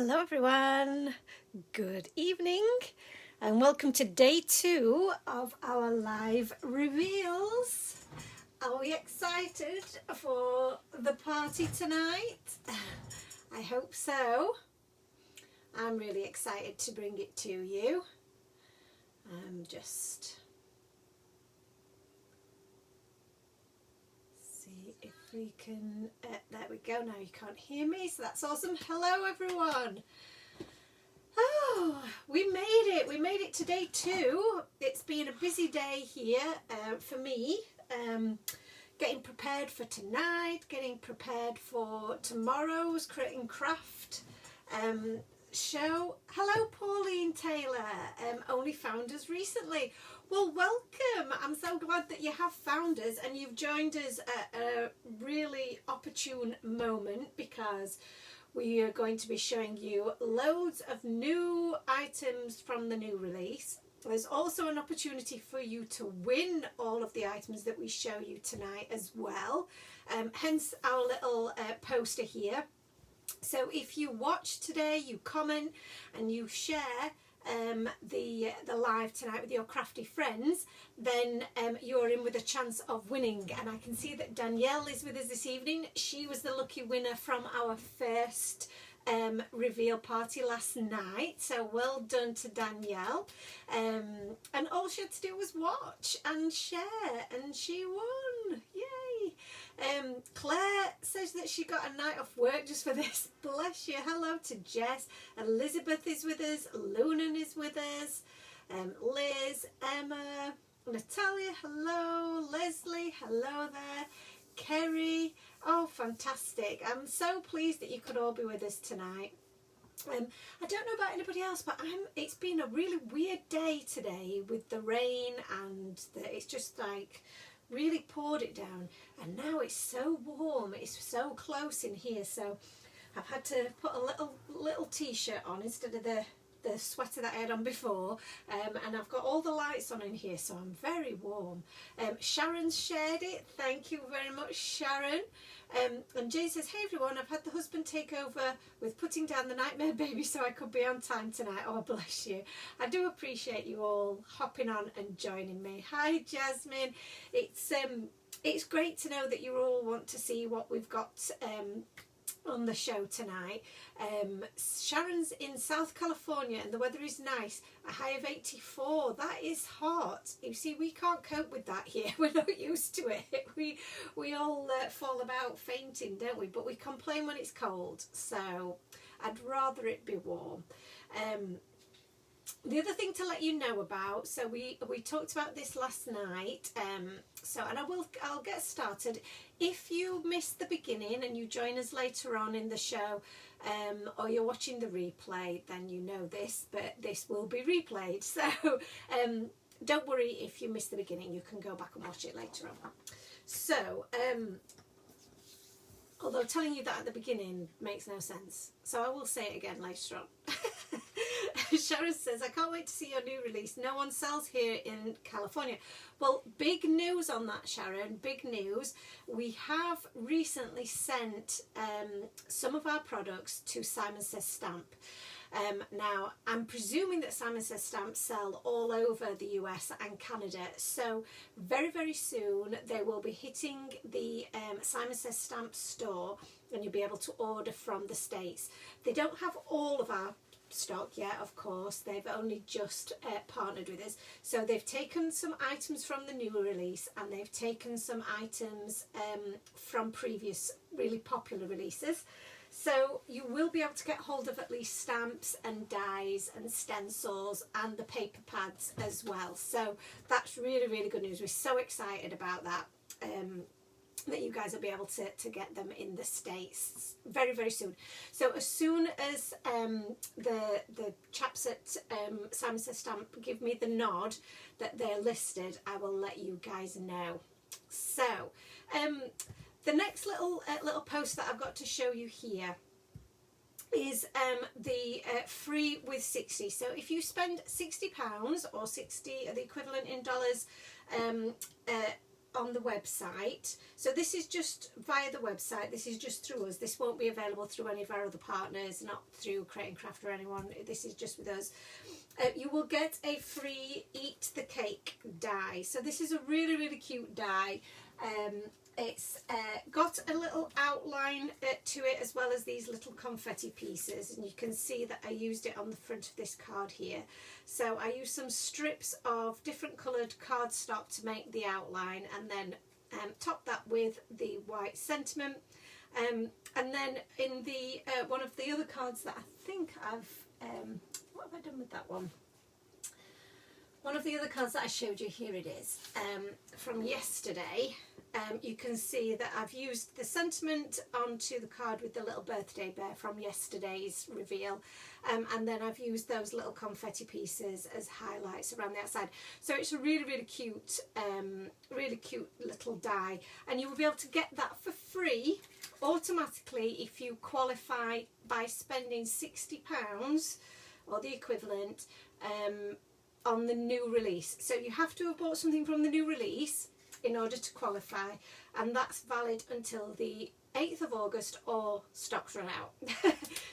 Hello everyone, good evening and welcome to day 2 of our live reveals. Are we excited for the party tonight? I hope so. I'm really excited to bring it to you. Just see if we can, there we go, now you can't hear me, so that's awesome. Hello everyone. Oh, we made it to day 2. It's been a busy day here for me, getting prepared for tonight, getting prepared for tomorrow's Crit and Craft show. Hello Pauline Taylor, only found us recently. Well, welcome. I'm so glad that you have found us and you've joined us at a really opportune moment, because we are going to be showing you loads of new items from the new release. There's also an opportunity for you to win all of the items that we show you tonight as well, hence our little poster here. So if you watch today, you comment and you share the live tonight with your crafty friends, then you're in with a chance of winning. And I can see that Danielle is with us this evening. She was the lucky winner from our first reveal party last night, so well done to Danielle. And all she had to do was watch and share, and she won. Yay! Claire says that she got a night off work just for this. Bless you. Hello to Jess. Elizabeth is with us. Lunan is with us. Liz, Emma, Natalia, hello. Leslie, hello there. Kerry, oh fantastic. I'm so pleased that you could all be with us tonight. I don't know about anybody else, but it's been a really weird day today with the rain, and it's just like really poured it down, and now it's so warm, it's so close in here, so I've had to put a little t-shirt on instead of the sweater that I had on before, and I've got all the lights on in here, so I'm very warm. Sharon's shared it, thank you very much Sharon. And Jane says, hey everyone, I've had the husband take over with putting down the nightmare baby so I could be on time tonight. Oh bless you. I do appreciate you all hopping on and joining me. Hi Jasmine. It's great to know that you all want to see what we've got on the show tonight. Sharon's in South California and the weather is nice, a high of 84. That is hot. You see, we can't cope with that here. We're not used to it. We all fall about fainting, don't we? But we complain when it's cold, so I'd rather it be warm. The other thing to let you know about, so we talked about this last night, and I'll get started. If you missed the beginning and you join us later on in the show, or you're watching the replay, then you know this, but this will be replayed. So don't worry if you missed the beginning, you can go back and watch it later on. So although telling you that at the beginning makes no sense, so I will say it again later on. Sharon says, I can't wait to see your new release. No one sells here in California. Well, big news on that, Sharon. Big news. We have recently sent some of our products to Simon Says Stamp. Now, I'm presuming that Simon Says Stamp sell all over the US and Canada. So very, very soon they will be hitting the Simon Says Stamp store, and you'll be able to order from the States. They don't have all of our stock yet, of course. They've only just partnered with us, so they've taken some items from the new release, and they've taken some items from previous really popular releases. So you will be able to get hold of at least stamps and dies and stencils and the paper pads as well. So that's really, really good news. We're so excited about that. That you guys will be able to get them in the States very, very soon. So as soon as the chaps at Simon Says Stamp give me the nod that they're listed, I will let you guys know. So the next little post that I've got to show you here is the free with 60. So if you spend £60 or 60, the equivalent in dollars, on the website. So this is just via the website, this is just through us. This won't be available through any of our other partners, not through Create and Craft or anyone. This is just with us. You will get a free Eat the Cake die. So this is a really, really cute die. It's got a little outline to it, as well as these little confetti pieces, and you can see that I used it on the front of this card here. So I used some strips of different coloured cardstock to make the outline, and then top that with the white sentiment. And then in the one of the other cards that I think I've what have I done with that one? One of the other cards that I showed you, here it is, from yesterday. You can see that I've used the sentiment onto the card with the little birthday bear from yesterday's reveal, and then I've used those little confetti pieces as highlights around the outside. So it's a really, really cute little die, and you will be able to get that for free automatically if you qualify by spending £60 or the equivalent on the new release. So you have to have bought something from the new release in order to qualify, and that's valid until the 8th of August or stocks run out.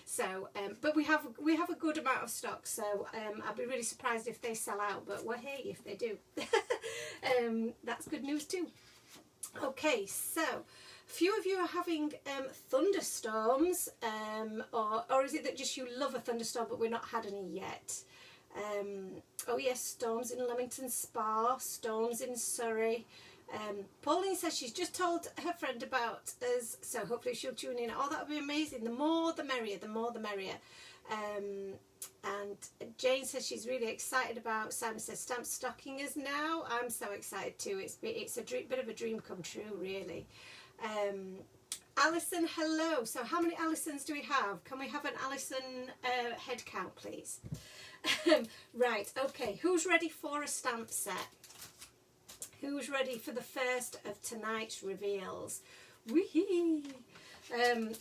So but we have a good amount of stock, so I'd be really surprised if they sell out, but well, hey, if they do. That's good news too. Okay, so a few of you are having thunderstorms, or is it that just you love a thunderstorm but we've not had any yet? Oh yes, storms in Leamington Spa, storms in Surrey. Pauline says she's just told her friend about us, so hopefully she'll tune in. Oh, that would be amazing. The more the merrier, the more the merrier. And Jane says she's really excited about, Simon says stamp stocking us now. I'm so excited too. It's a bit of a dream come true, really. Alison, hello. So how many Alisons do we have? Can we have an Alison head count, please? Right, okay, who's ready for a stamp set? Who's ready for the first of tonight's reveals? Whee!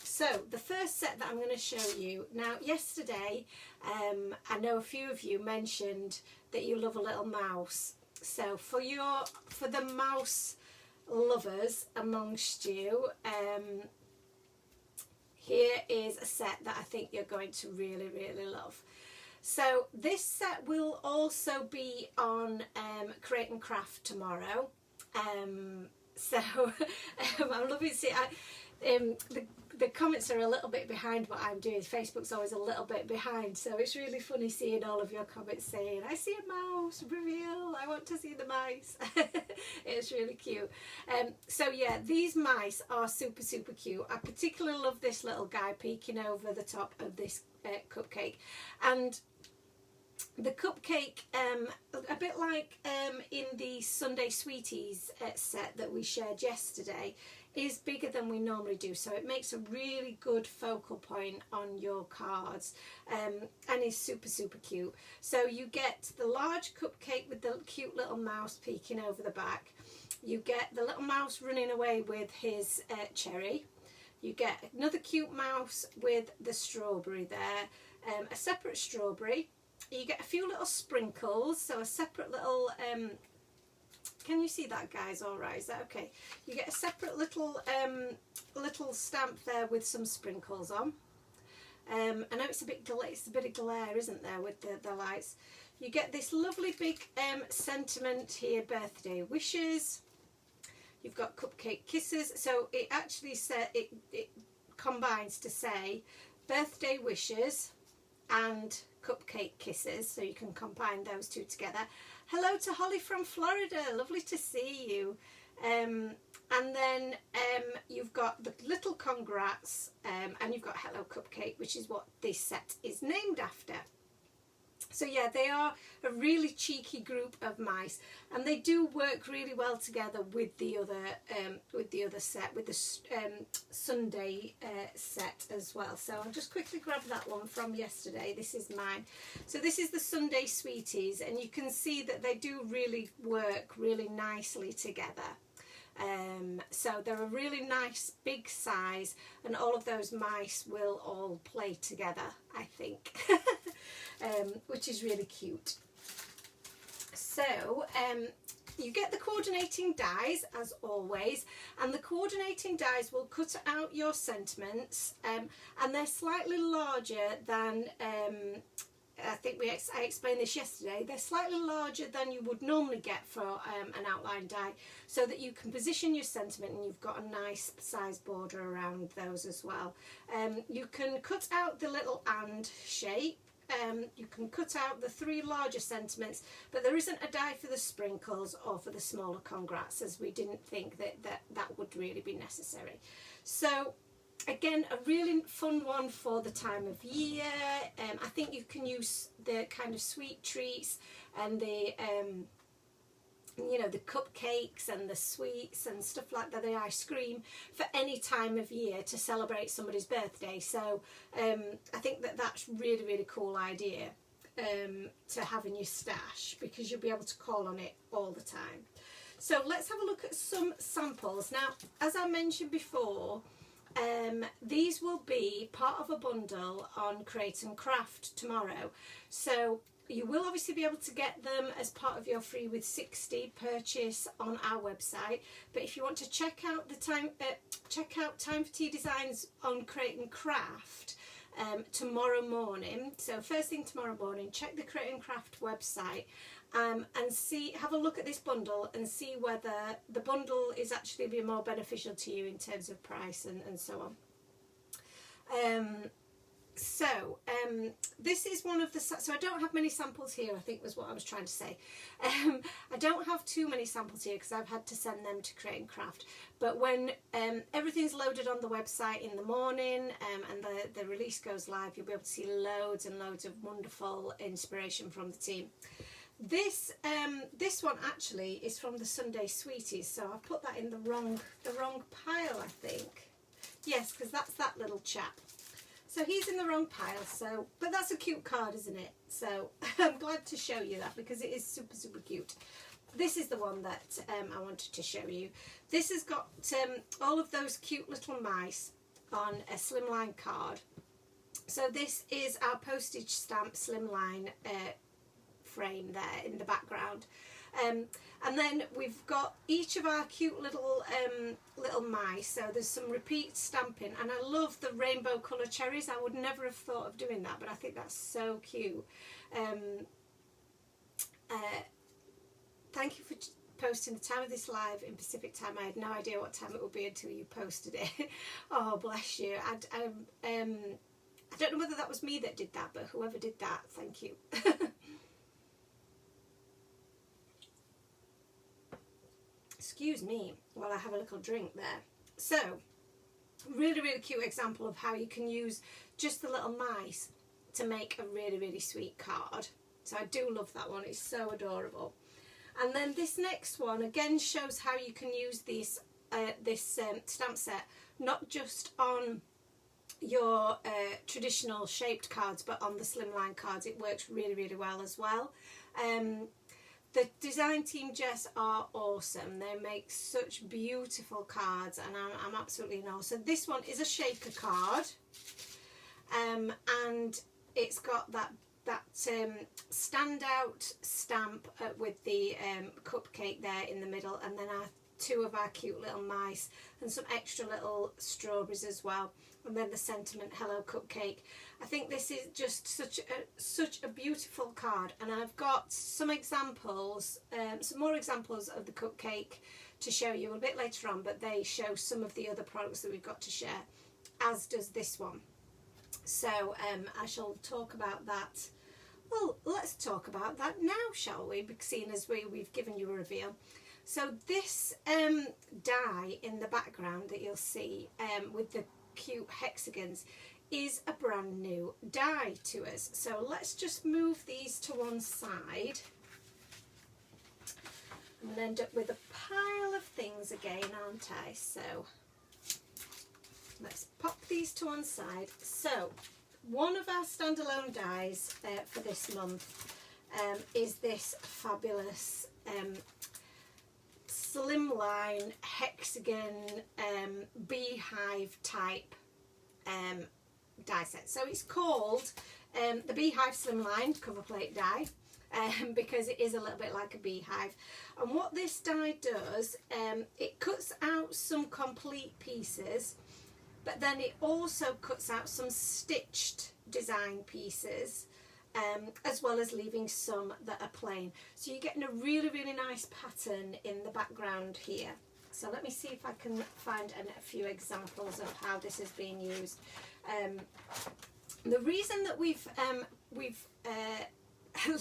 So the first set that I'm going to show you now, yesterday I know a few of you mentioned that you love a little mouse. So for the mouse lovers amongst you, here is a set that I think you're going to really, really love. So this set will also be on Create and Craft tomorrow. So I'm loving to see. The comments are a little bit behind what I'm doing. Facebook's always a little bit behind, so it's really funny seeing all of your comments saying, I see a mouse, reveal, I want to see the mice. It's really cute. So yeah, these mice are super, super cute. I particularly love this little guy peeking over the top of this cupcake. And the cupcake, a bit like in the Sunday Sweeties set that we shared yesterday, is bigger than we normally do, so it makes a really good focal point on your cards, and is super, super cute. So you get the large cupcake with the cute little mouse peeking over the back. You get the little mouse running away with his cherry. You get another cute mouse with the strawberry there, a separate strawberry. You get a few little sprinkles, so a separate little, can you see that, guys? All right, is that okay? You get a separate little stamp there with some sprinkles on. I know it's a bit of glare, isn't there, with the lights. You get this lovely big sentiment here, birthday wishes. You've got cupcake kisses, so it actually it combines to say birthday wishes and cupcake kisses, so you can combine those two together. Hello to Holly from Florida, lovely to see you. And then you've got the little congrats, and you've got Hello Cupcake, which is what this set is named after. So yeah, they are a really cheeky group of mice, and they do work really well together with the other set, with the Sunday set as well. So I'll just quickly grab that one from yesterday. This is mine. So this is the Sunday Sweeties, and you can see that they do really work really nicely together. So they're a really nice big size, and all of those mice will all play together, I think. Which is really cute. So you get the coordinating dies as always, and the coordinating dies will cut out your sentiments, and they're slightly larger than, I think I explained this yesterday, they're slightly larger than you would normally get for an outline die, so that you can position your sentiment and you've got a nice size border around those as well. You can cut out the little and shape. You can cut out the 3 larger sentiments, but there isn't a die for the sprinkles or for the smaller congrats, as we didn't think that would really be necessary. So again, a really fun one for the time of year. I think you can use the kind of sweet treats and the you know, the cupcakes and the sweets and stuff like that, the ice cream, for any time of year to celebrate somebody's birthday. So I think that's really, really cool idea to have in your stash, because you'll be able to call on it all the time. So let's have a look at some samples. Now, as I mentioned before, these will be part of a bundle on Create and Craft tomorrow. So you will obviously be able to get them as part of your free with 60 purchase on our website. But if you want to check out Time for Tea Designs on Create and Craft tomorrow morning, so first thing tomorrow morning, check the Create and Craft website and have a look at this bundle and see whether the bundle is actually being more beneficial to you in terms of price and so on. This is one of the, so I don't have many samples here, I think was what I was trying to say. I don't have too many samples here because I've had to send them to Create and Craft, but when everything's loaded on the website in the morning and the release goes live, you'll be able to see loads and loads of wonderful inspiration from the team. This one actually is from the Sunday Sweeties, so I've put that in the wrong pile, I think. Yes, because that's that little chap. So he's in the wrong pile, so, but that's a cute card, isn't it? So I'm glad to show you that because it is super, super cute. This is the one that I wanted to show you. This has got all of those cute little mice on a Slimline card. So this is our postage stamp Slimline frame there in the background. And then we've got each of our cute little mice, so there's some repeat stamping, and I love the rainbow colour cherries. I would never have thought of doing that, but I think that's so cute. Thank you for posting the time of this live in Pacific time. I had no idea what time it would be until you posted it. Oh, bless you. I don't know whether that was me that did that, but whoever did that, thank you. Excuse me while I have a little drink there. So, really, really cute example of how you can use just the little mice to make a really, really sweet card. So I do love that one. It's so adorable. And then this next one again shows how you can use this stamp set not just on your traditional shaped cards, but on the Slimline cards. It works really, really well as well. The design team Jess are awesome. They make such beautiful cards, and I'm absolutely in awe. So this one is a shaker card, and it's got that standout stamp with the cupcake there in the middle, and then two of our cute little mice and some extra little strawberries as well, and then the sentiment Hello Cupcake. I think this is just such a beautiful card, and I've got some examples, some more examples of the cupcake to show you a bit later on, but they show some of the other products that we've got to share, as does this one. So I shall talk about that. Well, let's talk about that now, shall we, seeing as we've given you a reveal. So this die in the background that you'll see with the cute hexagons is a brand new die to us. So let's just move these to one side and end up with a pile of things again, aren't I? So let's pop these to one side. So one of our standalone dies for this month is this fabulous Slimline hexagon beehive type die set. So it's called the Beehive Slimline cover plate die. because it is a little bit like a beehive. And what this die does, it cuts out some complete pieces, but then it also cuts out some stitched design pieces, as well as leaving some that are plain. So you're getting a really, really nice pattern in the background here. So let me see if I can find a few examples of how this is being used. The reason that we've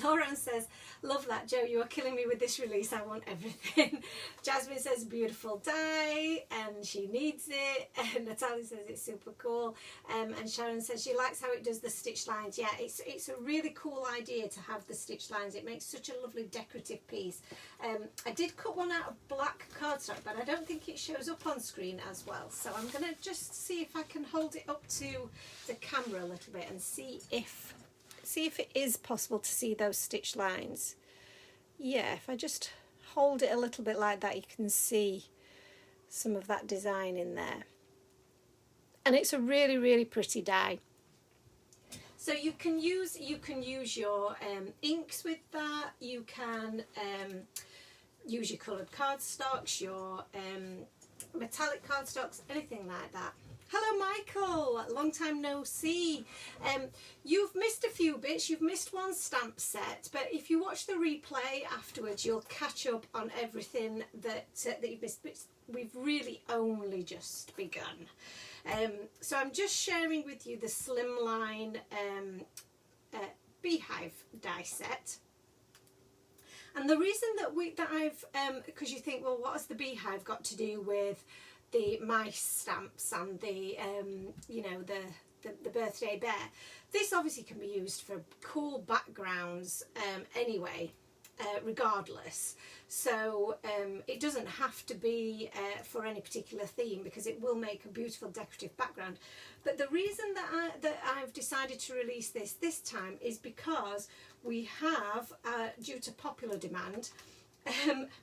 Lauren says, love that, Jo, you are killing me with this release, I want everything. Jasmine says, beautiful die, and she needs it. And Natalia says, it's super cool. And Sharon says, she likes how it does the stitch lines. Yeah, it's a really cool idea to have the stitch lines. It makes such a lovely decorative piece. I did cut one out of black cardstock, but I don't think it shows up on screen as well. So I'm going to just see if I can hold it up to the camera a little bit and see if it is possible to see those stitch lines. Yeah, if I just hold it a little bit like that, you can see some of that design in there. And it's a really, really pretty die. So you can use your inks with that. You can use your coloured cardstocks, your metallic cardstocks, anything like that. Hello Michael, long time no see. You've missed a few bits, you've missed one stamp set, but if you watch the replay afterwards you'll catch up on everything that you've missed. But we've really only just begun. So I'm just sharing with you the Slimline Beehive die set. And the reason that I've, because you think, well, what has the Beehive got to do with the mice stamps and the you know, the birthday bear? This obviously can be used for cool backgrounds anyway, regardless. So it doesn't have to be for any particular theme, because it will make a beautiful decorative background. But the reason that I've decided to release this time is because we have, due to popular demand,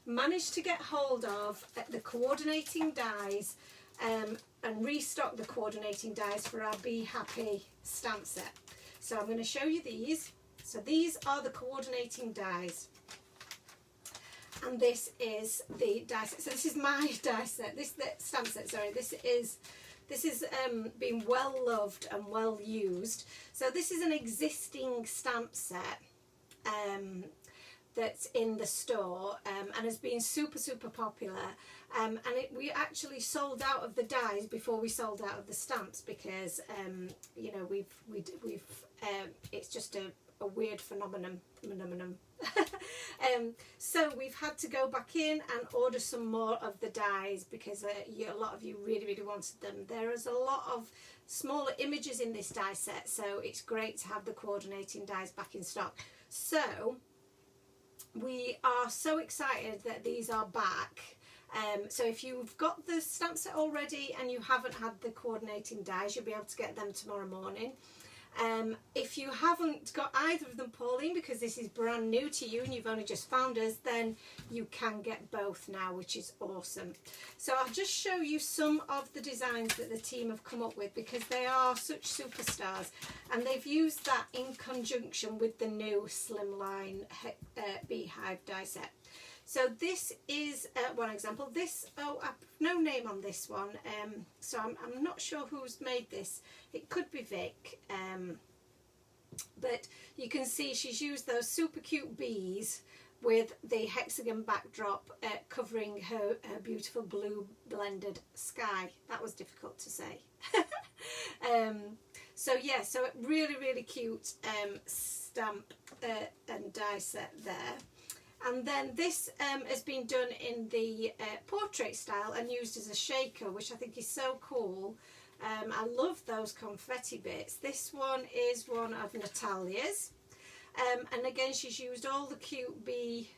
managed to get hold of the coordinating dies and restock the coordinating dies for our Be Happy stamp set. So I'm going to show you these. So these are the coordinating dies, and this is the die set. So this is my die set. This the stamp set. Sorry, this is being well loved and well used. So this is an existing stamp set that's in the store and has been super popular, and we actually sold out of the dies before we sold out of the stamps, because you know, we've it's just a weird phenomenon. So we've had to go back in and order some more of the dies, because a lot of you really wanted them. There is a lot of smaller images in this die set, so it's great to have the coordinating dies back in stock. So we are so excited that these are back. So if you've got the stamp set already and you haven't had the coordinating dies, you'll be able to get them tomorrow morning. If you haven't got either of them, Pauline, because this is brand new to you and you've only just found us, then you can get both now, which is awesome. So I'll just show you some of the designs that the team have come up with, because they are such superstars, and they've used that in conjunction with the new Slimline Beehive die set. So this is one example. This, I've no name on this one, so I'm not sure who's made this. It could be Vic, but you can see she's used those super cute bees with the hexagon backdrop covering her beautiful blue blended sky. That was difficult to say. So yeah, so really cute stamp and die set there. And then this has been done in the portrait style and used as a shaker, which I think is so cool. I love those confetti bits. This one is one of Natalia's. And again, she's used all the cute bee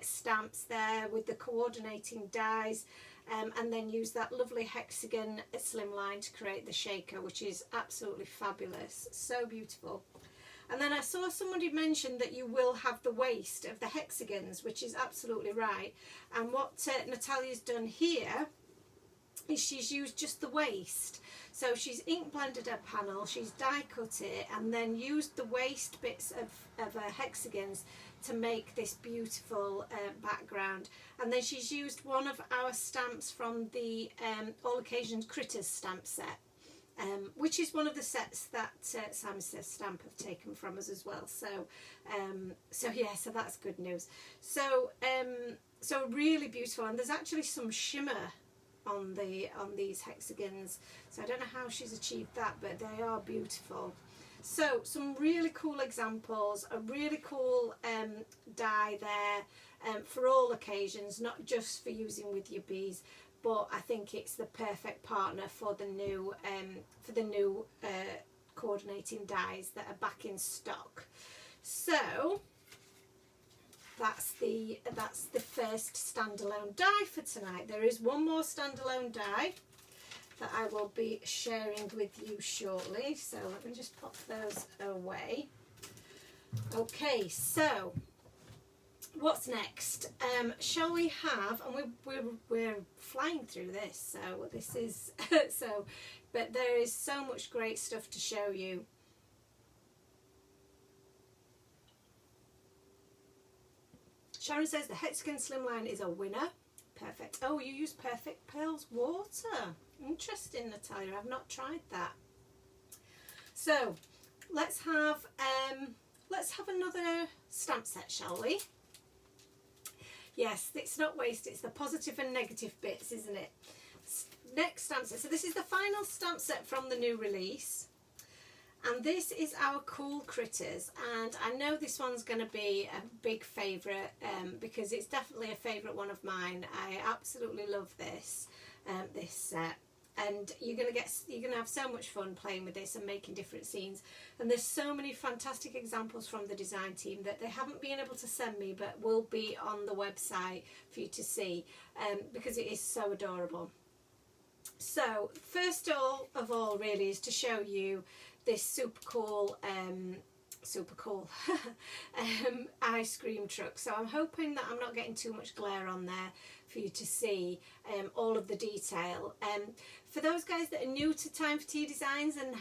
stamps there with the coordinating dies, and then used that lovely hexagon slimline to create the shaker, which is absolutely fabulous. So beautiful. And then I saw somebody mention that you will have the waist of the hexagons, which is absolutely right. And what Natalia's done here is she's used just the waist. So she's ink blended her panel, she's die cut it, and then used the waist bits of her hexagons to make this beautiful background. And then she's used one of our stamps from the All Occasions Critters stamp set, which is one of the sets that Simon Says Stamp have taken from us as well. So yeah, so that's good news. So so really beautiful, and there's actually some shimmer on these hexagons, so I don't know how she's achieved that, but they are beautiful. So some really cool examples, a really cool die there for all occasions, not just for using with your bees, but I think it's the perfect partner for the new coordinating dies that are back in stock. So that's the first standalone die for tonight. There is one more standalone die that I will be sharing with you shortly, so let me just pop those away. Okay, so what's next? Shall we have, and we're flying through this, so this is so, but there is so much great stuff to show you. Sharon says the hexagon slimline is a winner. Perfect. Oh, you use Perfect Pearls water. Interesting, Natalia. I've not tried that. So let's have another stamp set, shall we? Yes, it's not waste. It's the positive and negative bits, isn't it? Next stamp set. So this is the final stamp set from the new release. And this is our Cool Critters, and I know this one's going to be a big favourite because it's definitely a favourite one of mine. I absolutely love this set, and you're gonna have so much fun playing with this and making different scenes. And there's so many fantastic examples from the design team that they haven't been able to send me, but will be on the website for you to see because it is so adorable. So first of all really is to show you this super cool ice cream truck. So I'm hoping that I'm not getting too much glare on there for you to see all of the detail. For those guys that are new to Time for Tea Designs and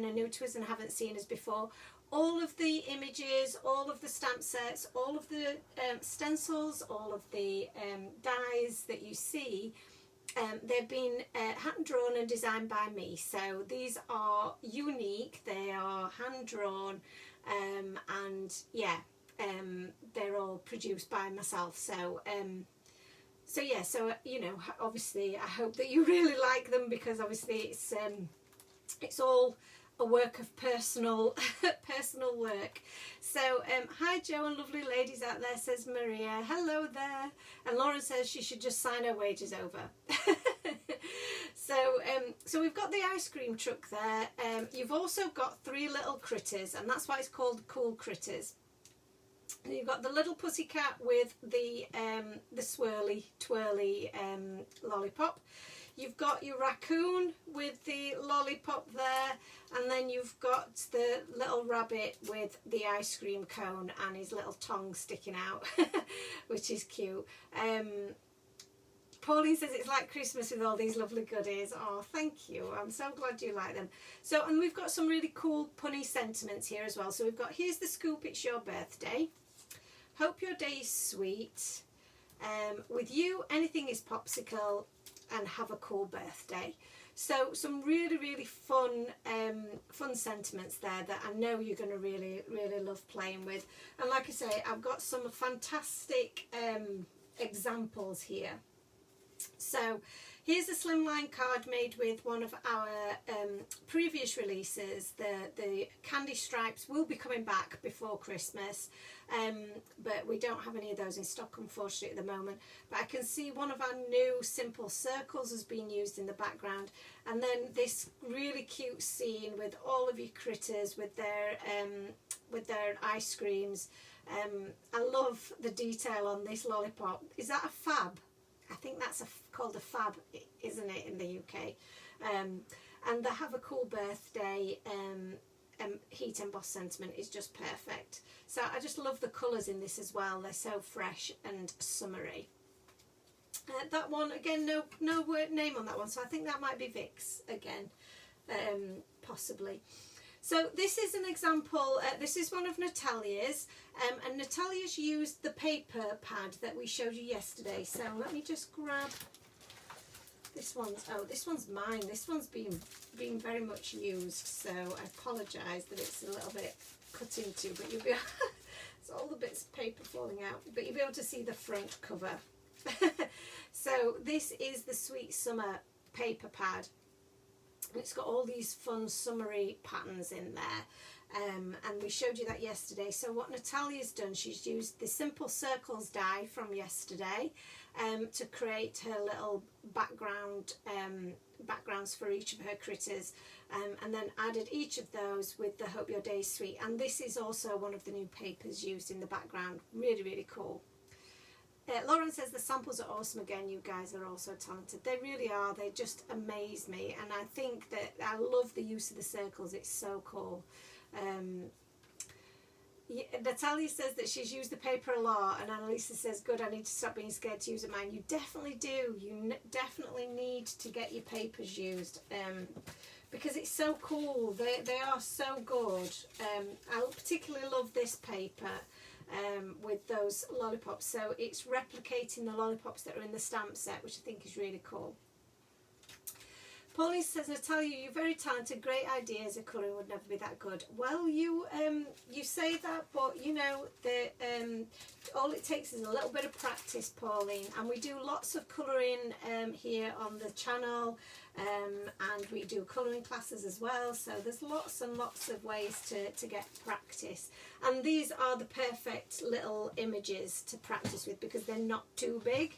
are new to us and haven't seen us before, all of the images, all of the stamp sets, all of the stencils, all of the dies that you see, they've been hand drawn and designed by me. So these are unique, they are hand drawn, and yeah, they're all produced by myself. So yeah, so you know, obviously I hope that you really like them, because obviously it's all a work of personal work. So hi Joe and lovely ladies out there, says Maria. Hello there. And Lauren says she should just sign her wages over. So we've got the ice cream truck there. You've also got 3 little critters, and that's why it's called Cool Critters. And you've got the little pussycat with the swirly twirly lollipop. You've got your raccoon with the lollipop there, and then you've got the little rabbit with the ice cream cone and his little tongue sticking out, which is cute. Pauline says it's like Christmas with all these lovely goodies. Oh, thank you. I'm so glad you like them. So, and we've got some really cool punny sentiments here as well. So we've got, here's the scoop, it's your birthday. Hope your day is sweet. With you, anything is popsicle, and have a cool birthday. So some really, really fun sentiments there that I know you're going to really, really love playing with. And like I say, I've got some fantastic examples here. So here's a slimline card made with one of our previous releases. The candy stripes will be coming back before Christmas, but we don't have any of those in stock unfortunately at the moment. But I can see one of our new simple circles has been used in the background, and then this really cute scene with all of your critters with their ice creams. I love the detail on this lollipop. Is that a fab? I think that's called a fab, isn't it, in the UK? And the have a cool birthday heat embossed sentiment is just perfect. So I just love the colours in this as well. They're so fresh and summery. That one, again, no name on that one, so I think that might be Vic's again, possibly. So this is an example, this is one of Natalia's, and Natalia's used the paper pad that we showed you yesterday. So let me just grab this one's, oh, this one's mine. This one's being very much used, so I apologise that it's a little bit cut into, but you'll be, it's all the bits of paper falling out, but you'll be able to see the front cover. So this is the Sweet Summer paper pad. It's got all these fun summery patterns in there, and we showed you that yesterday. So what Natalia's done, she's used the Simple Circles die from yesterday to create her little backgrounds for each of her critters, and then added each of those with the Hope Your Day's Sweet. And this is also one of the new papers used in the background. Really, really cool. Lauren says the samples are awesome again. You guys are also talented. They really are. They just amaze me, and I think that I love the use of the circles. It's so cool. Natalia says that she's used the paper a lot, and Annalisa says, good, I need to stop being scared to use it mine. You definitely do. You definitely need to get your papers used, because it's so cool. They are so good. I particularly love this paper with those lollipops. So it's replicating the lollipops that are in the stamp set, which I think is really cool. Pauline says, Natalia, you're very talented, great ideas. A colouring would never be that good. Well, you say that, but you know, all it takes is a little bit of practice, Pauline. And we do lots of colouring here on the channel, and we do colouring classes as well. So there's lots and lots of ways to get practice. And these are the perfect little images to practice with because they're not too big.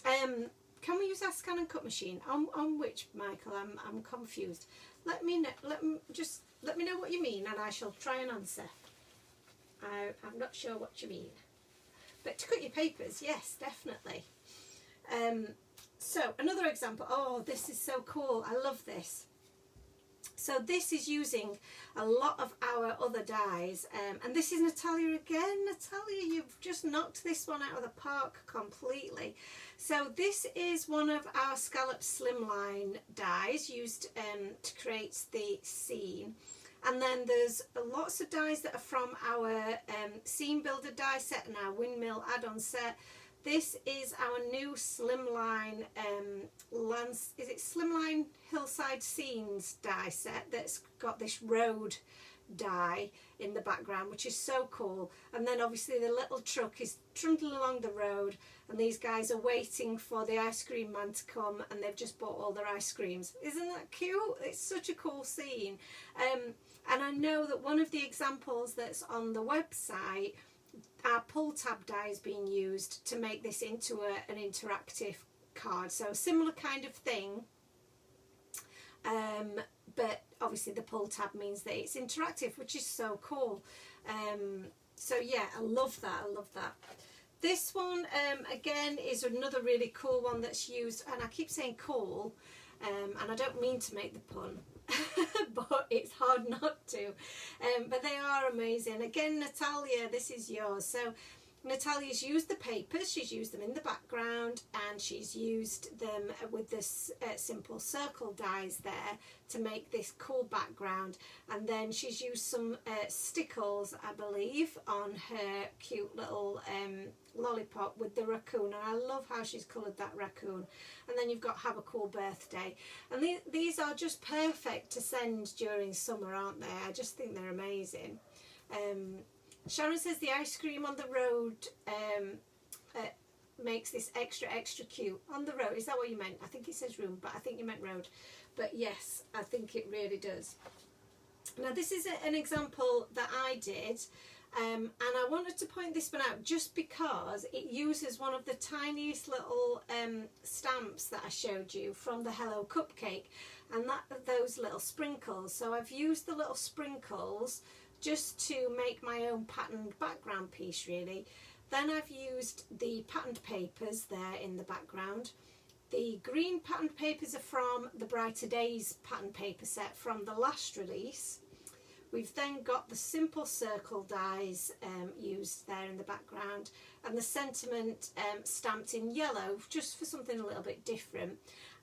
Can we use our scan and cut machine? On which, Michael? I'm confused. Let me know what you mean, and I shall try and answer. I'm not sure what you mean. But to cut your papers, yes, definitely. So another example. Oh, this is so cool. I love this. So this is using a lot of our other dies, and this is Natalia again. Natalia, you've just knocked this one out of the park completely. So this is one of our scallop slimline dies used to create the scene. And then there's lots of dies that are from our scene builder die set and our windmill add-on set. This is our new Slimline, is it Slimline Hillside Scenes die set that's got this road die in the background, which is so cool. And then obviously the little truck is trundling along the road, and these guys are waiting for the ice cream man to come, and they've just bought all their ice creams. Isn't that cute? It's such a cool scene. And I know that one of the examples that's on the website, our pull tab die is being used to make this into an interactive card. So a similar kind of thing, but obviously the pull tab means that it's interactive, which is so cool. So yeah, I love that. I love that. This one again is another really cool one that's used, and I keep saying cool, and I don't mean to make the pun. But it's hard not to. But they are amazing. Again, Natalia, this is yours. So Natalia's used the papers, she's used them in the background, and she's used them with this simple circle dies there to make this cool background. And then she's used some stickles, I believe, on her cute little lollipop with the raccoon, and I love how she's coloured that raccoon. And then you've got Have a Cool Birthday, and these are just perfect to send during summer, aren't they? I just think they're amazing. Sharon says the ice cream on the road makes this extra cute. On the road, is that what you meant? I think it says room, but I think you meant road. But yes, I think it really does. Now this is an example that I did, and I wanted to point this one out just because it uses one of the tiniest little stamps that I showed you from the Hello Cupcake, and those little sprinkles. So I've used the little sprinkles just to make my own patterned background piece, really. Then I've used the patterned papers there in the background. The green patterned papers are from the Brighter Days pattern paper set from the last release, We've then got the simple circle dies used there in the background, and the sentiment stamped in yellow just for something a little bit different.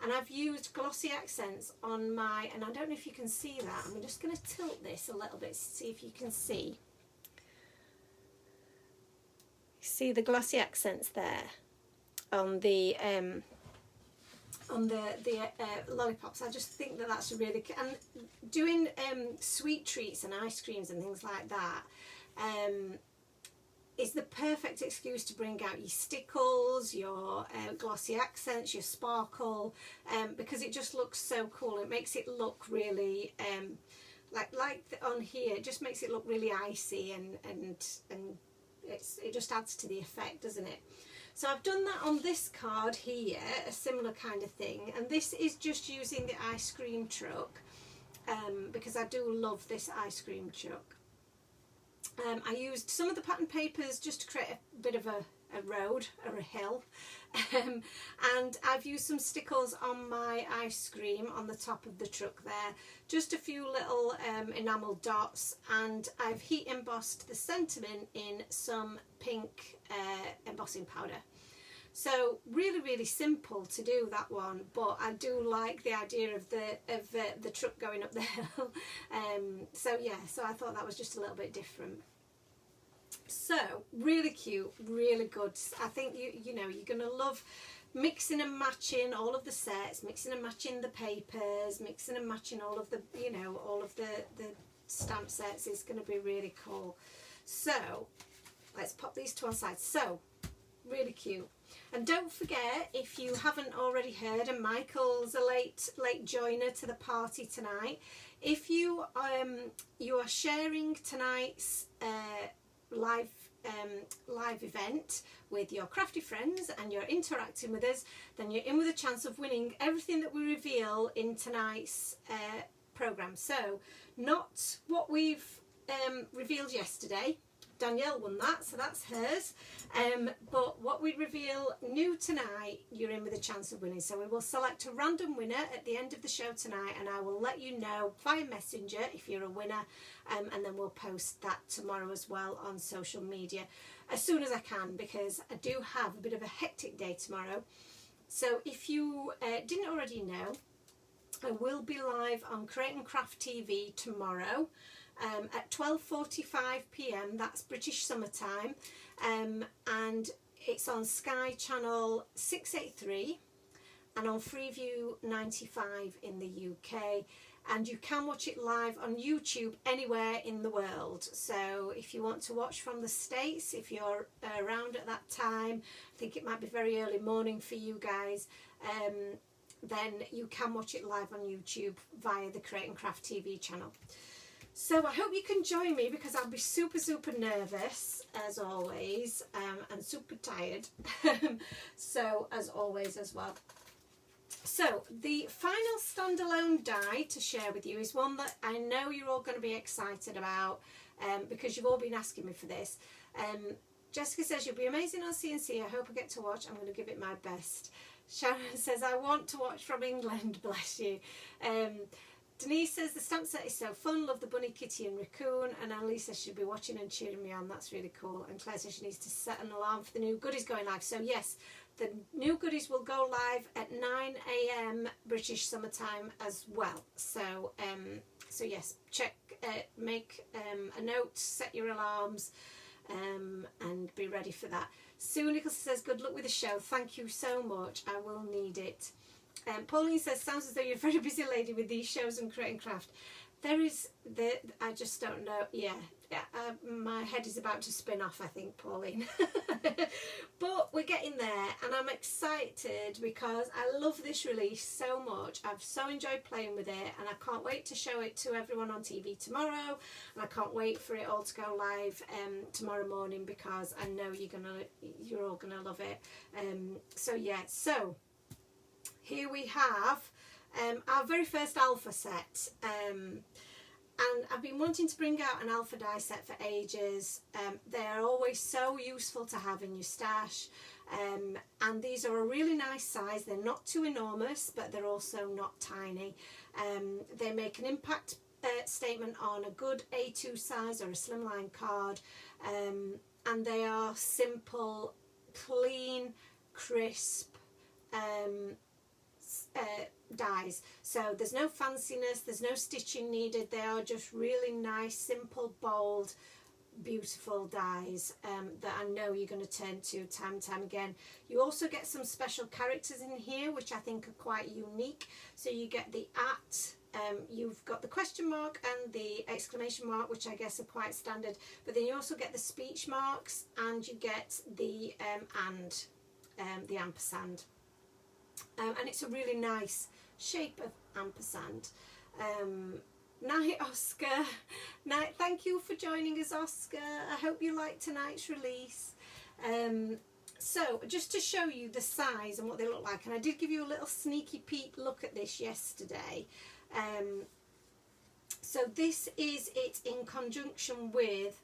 And I've used Glossy Accents on my, and I don't know if you can see that, I'm just going to tilt this a little bit to see if you can see. See the Glossy Accents there on the lollipops. I just think that that's really, and doing sweet treats and ice creams and things like that is the perfect excuse to bring out your stickles, your Glossy Accents, your sparkle, because it just looks so cool. It makes it look really like on here, it just makes it look really icy, and it just adds to the effect, doesn't it? So I've done that on this card here, a similar kind of thing, and this is just using the ice cream truck because I do love this ice cream truck. I used some of the pattern papers just to create a bit of a road or a hill, and I've used some stickles on my ice cream on the top of the truck there, just a few little enamel dots, and I've heat embossed the sentiment in some pink embossing powder. So really simple to do that one, but I do like the idea of the truck going up the hill. So yeah, so I thought that was just a little bit different. So really cute, really good. I think you know you're gonna love mixing and matching all of the sets, mixing and matching the papers, mixing and matching all of the all of the stamp sets is going to be really cool. So let's pop these to one side. So really cute. And don't forget, if you haven't already heard, and Michael's a late joiner to the party tonight, if you are sharing tonight's live event with your crafty friends and you're interacting with us, then you're in with a chance of winning everything that we reveal in tonight's programme. So not what we've revealed yesterday. Danielle won that, so that's hers. But what we reveal new tonight, you're in with a chance of winning. So we will select a random winner at the end of the show tonight, and I will let you know via messenger if you're a winner, and then we'll post that tomorrow as well on social media as soon as I can, because I do have a bit of a hectic day tomorrow. So if you didn't already know, I will be live on Create and Craft TV tomorrow. At 12:45 p.m, that's British summertime, and it's on Sky Channel 683 and on Freeview 95 in the UK, and you can watch it live on YouTube anywhere in the world. So if you want to watch from the States, if you're around at that time, I think it might be very early morning for you guys, then you can watch it live on YouTube via the Create and Craft TV channel. So I hope you can join me, because I'll be super nervous as always, and super tired so as always as well. So the final standalone die to share with you is one that I know you're all going to be excited about, because you've all been asking me for this. Jessica says, you'll be amazing on CNC. I hope I get to watch. I'm going to give it my best. Sharon says, I want to watch from England. Bless you. Denise says, the stamp set is so fun, love the bunny, kitty and raccoon. And Annalise says she'll be watching and cheering me on, that's really cool. And Claire says she needs to set an alarm for the new goodies going live. So yes, the new goodies will go live at 9 AM British summertime as well. So so yes, check, make a note, set your alarms, and be ready for that. Sue Nicholson says, good luck with the show, thank you so much, I will need it. Pauline says, sounds as though you're a very busy lady with these shows and Create and Craft. I just don't know. Yeah, my head is about to spin off, I think, Pauline. But we're getting there, and I'm excited because I love this release so much. I've so enjoyed playing with it, and I can't wait to show it to everyone on TV tomorrow, and I can't wait for it all to go live tomorrow morning, because I know you're all gonna love it. So yeah, so here we have our very first alpha set, and I've been wanting to bring out an alpha die set for ages. They are always so useful to have in your stash, and these are a really nice size. They're not too enormous, but they're also not tiny. They make an impact statement on a good A2 size or a slimline card, and they are simple, clean, crisp dies. So there's no fanciness, there's no stitching needed. They are just really nice, simple, bold, beautiful dies that I know you're going to turn to time and time again. You also get some special characters in here which I think are quite unique. So you get the @ you've got the question mark and the exclamation mark, which I guess are quite standard, but then you also get the speech marks, and you get the the ampersand, and it's a really nice shape of ampersand. Night, Oscar. Night. Thank you for joining us, Oscar. I hope you liked tonight's release. So just to show you the size and what they look like, and I did give you a little sneaky peek look at this yesterday. So this is it in conjunction with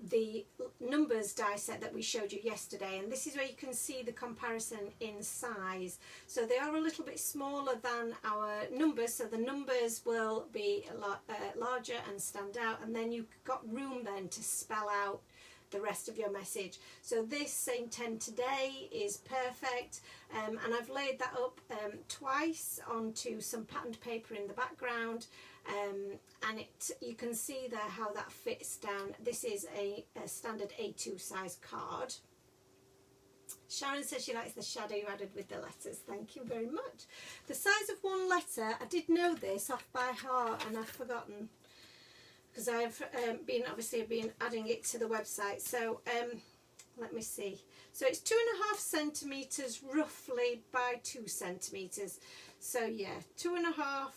the numbers die set that we showed you yesterday, and this is where you can see the comparison in size. So they are a little bit smaller than our numbers, so the numbers will be a lot larger and stand out, and then you've got room then to spell out the rest of your message. So this same 10 today is perfect, and I've laid that up twice onto some patterned paper in the background, and you can see there how that fits down. This is a standard A2 size card. Sharon says she likes the shadow you added with the letters. Thank you very much. The size of one letter, I did know this off by heart and I've forgotten, because I've been adding it to the website. So let me see. So it's 2.5 centimetres roughly by 2 centimetres. So yeah, 2.5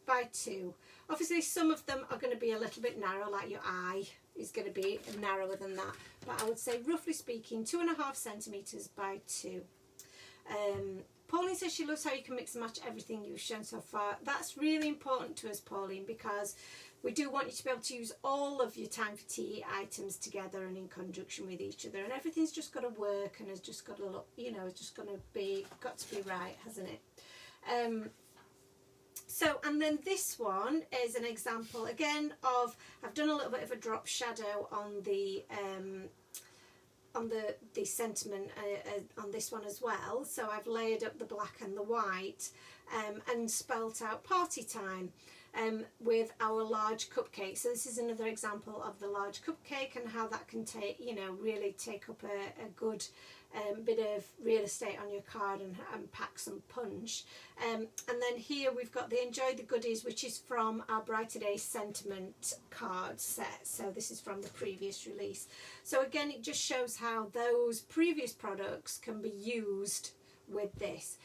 by 2. Obviously some of them are going to be a little bit narrow, like your eye is going to be narrower than that, but I would say roughly speaking 2.5 centimetres by 2. Pauline says she loves how you can mix and match everything you've shown so far. That's really important to us, Pauline, because we do want you to be able to use all of your time for tea items together and in conjunction with each other, and everything's just got to work and has just got to look, you know, it's just got to be right, hasn't it? So, and then this one is an example again of, I've done a little bit of a drop shadow on the sentiment on this one as well. So I've layered up the black and the white and spelt out party time with our large cupcake. So this is another example of the large cupcake and how that can take, you know, really take up a good bit of real estate on your card and pack some punch. And then here we've got the Enjoy the Goodies, which is from our Brighter Day sentiment card set. So this is from the previous release. So again, it just shows how those previous products can be used with this.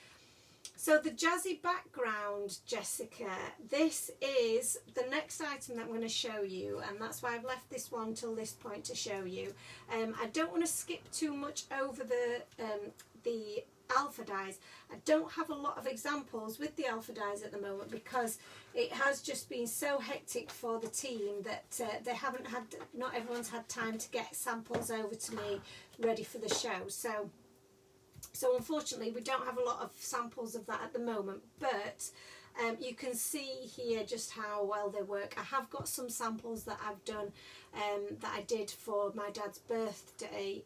So the jazzy background, Jessica, this is the next item that I'm going to show you, and that's why I've left this one till this point to show you. I don't want to skip too much over the alpha dies. I don't have a lot of examples with the alpha dies at the moment because it has just been so hectic for the team that not everyone's had time to get samples over to me ready for the show. So unfortunately we don't have a lot of samples of that at the moment, but you can see here just how well they work. I have got some samples that I've done that I did for my dad's birthday,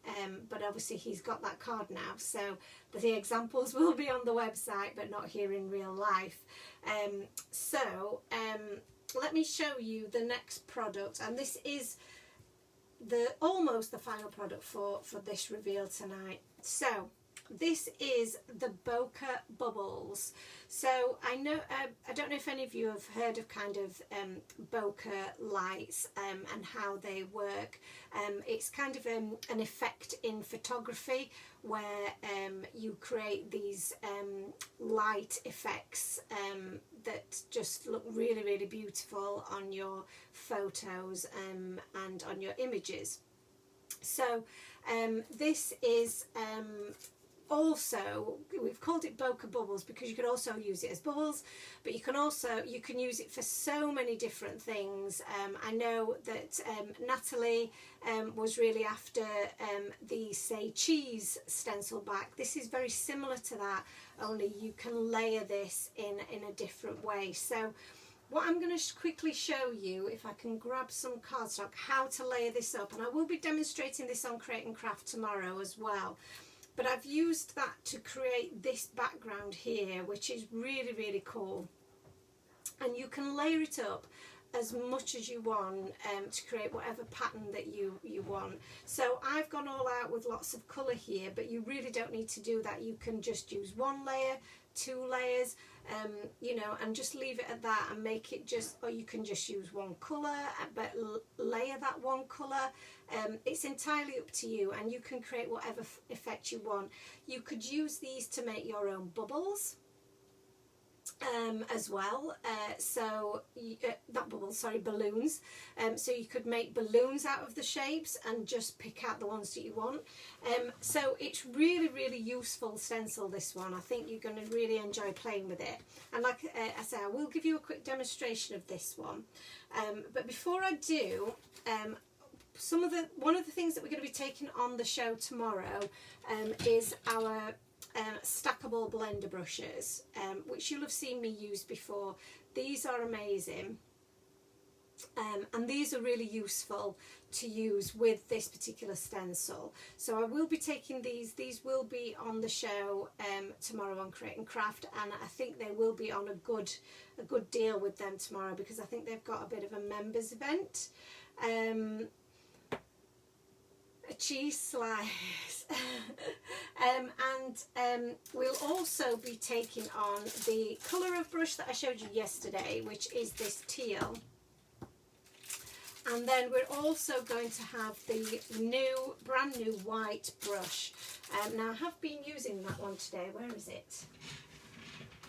but obviously he's got that card now, so the examples will be on the website but not here in real life. Let me show you the next product, and this is almost the final product for this reveal tonight. So this is the Bokeh Bubbles. So I don't know if any of you have heard of kind of bokeh lights and how they work. It's kind of an effect in photography where you create these light effects that just look really, really beautiful on your photos and on your images. So this is also, we've called it Bokeh Bubbles because you could also use it as bubbles, but you can use it for so many different things. I know that Natalie was really after the Say Cheese stencil back. This is very similar to that, only you can layer this in a different way. So what I'm going to quickly show you, if I can grab some cardstock, how to layer this up. And I will be demonstrating this on Create and Craft tomorrow as well. But I've used that to create this background here, which is really, really cool. And you can layer it up as much as you want to create whatever pattern that you want. So I've gone all out with lots of colour here, but you really don't need to do that. You can just use one layer, 2 layers, you know, and just leave it at that and make it just, or you can just use one colour but layer that one colour. It's entirely up to you, and you can create whatever effect you want. You could use these to make your own bubbles as well, not bubbles, sorry, balloons. So you could make balloons out of the shapes and just pick out the ones that you want. So it's really, really useful stencil, this one. I think you're going to really enjoy playing with it. And like I say, I will give you a quick demonstration of this one. But before I do, one of the things that we're going to be taking on the show tomorrow is our stackable blender brushes, which you'll have seen me use before. These are amazing, and these are really useful to use with this particular stencil. So I will be taking these will be on the show tomorrow on Create and Craft, and I think they will be on a good deal with them tomorrow, because I think they've got a bit of a members event. A cheese slice. And we'll also be taking on the colour of brush that I showed you yesterday, which is this teal. And then we're also going to have the brand new white brush. Now I have been using that one today. Where is it?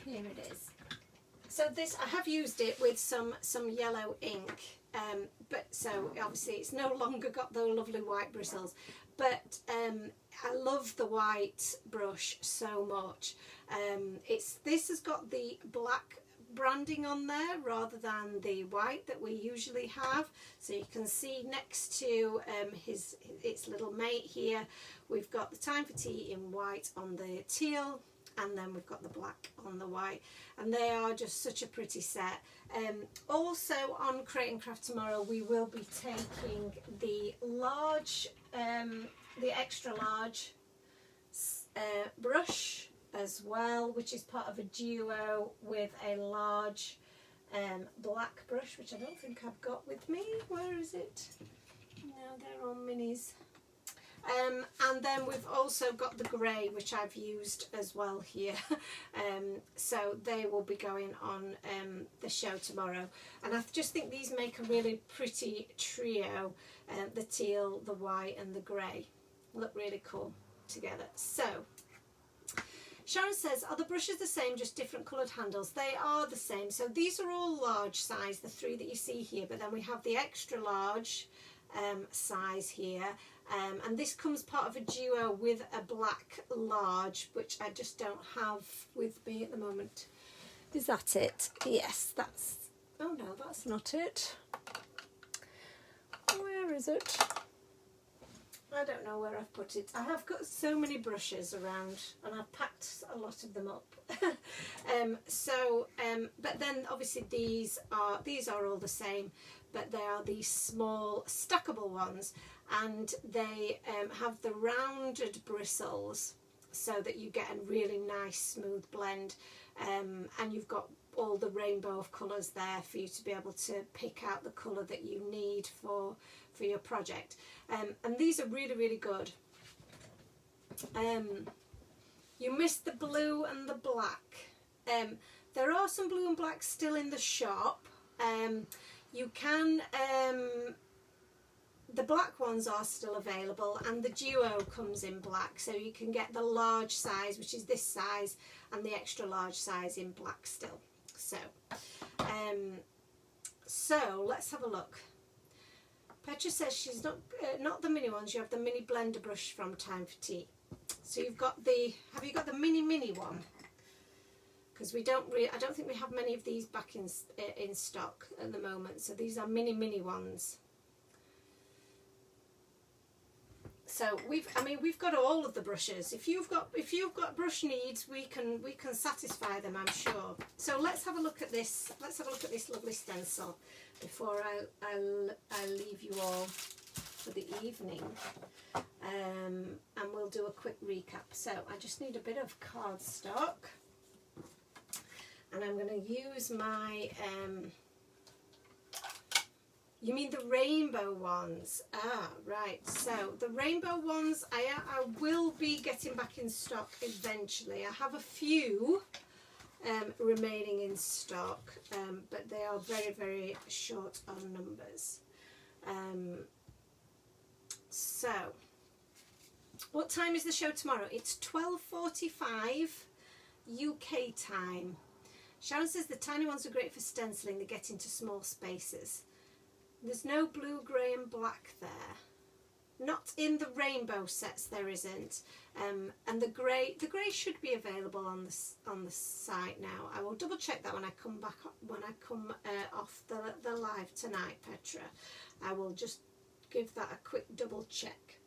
Here it is. So this, I have used it with some yellow ink. But so obviously it's no longer got the lovely white bristles, but I love the white brush so much. This has got the black branding on there rather than the white that we usually have. So you can see next to its little mate here, we've got the Time for Tea in white on the teal, and then we've got the black on the white, and they are just such a pretty set. Also on Create and Craft tomorrow, we will be taking the large, the extra large brush as well, which is part of a duo with a large black brush, which I don't think I've got with me. Where is it? No, they're all minis. And then we've also got the grey, which I've used as well here. So they will be going on the show tomorrow. And I just think these make a really pretty trio. The teal, the white and the grey look really cool together. So Sharon says, are the brushes the same, just different coloured handles? They are the same. So these are all large size, the 3 that you see here. But then we have the extra large size here. And this comes part of a duo with a black large, which I just don't have with me at the moment. Is that it? Yes, that's... Oh no, that's not it. Where is it? I don't know where I've put it. I have got so many brushes around, and I've packed a lot of them up. But then obviously these are all the same, but they are these small stackable ones, and they have the rounded bristles so that you get a really nice smooth blend, and you've got all the rainbow of colours there for you to be able to pick out the colour that you need for your project. And these are really, really good. You missed the blue and the black. There are some blue and black still in the shop. You can... the black ones are still available, and the duo comes in black, so you can get the large size, which is this size, and the extra large size in black still. So let's have a look. Petra says she's not the mini ones. You have the mini blender brush from Time for Tea. So you've got have you got the mini one? Because I don't think we have many of these back in stock at the moment. So these are mini ones. So we've got all of the brushes. If you've got brush needs, we can satisfy them, I'm sure. So let's have a look at this. Let's have a look at this lovely stencil before I leave you all for the evening. And we'll do a quick recap. So I just need a bit of cardstock, and I'm going to use my you mean the rainbow ones? Ah, right. So the rainbow ones, I will be getting back in stock eventually. I have a few remaining in stock, but they are very, very short on numbers. So, what time is the show tomorrow? It's 12:45 UK time. Sharon says the tiny ones are great for stenciling. They get into small spaces. There's no blue, grey and black there. Not in the rainbow sets, there isn't. And the grey should be available on the site now. I will double check that when I come back, off the live tonight, Petra. I will just give that a quick double check.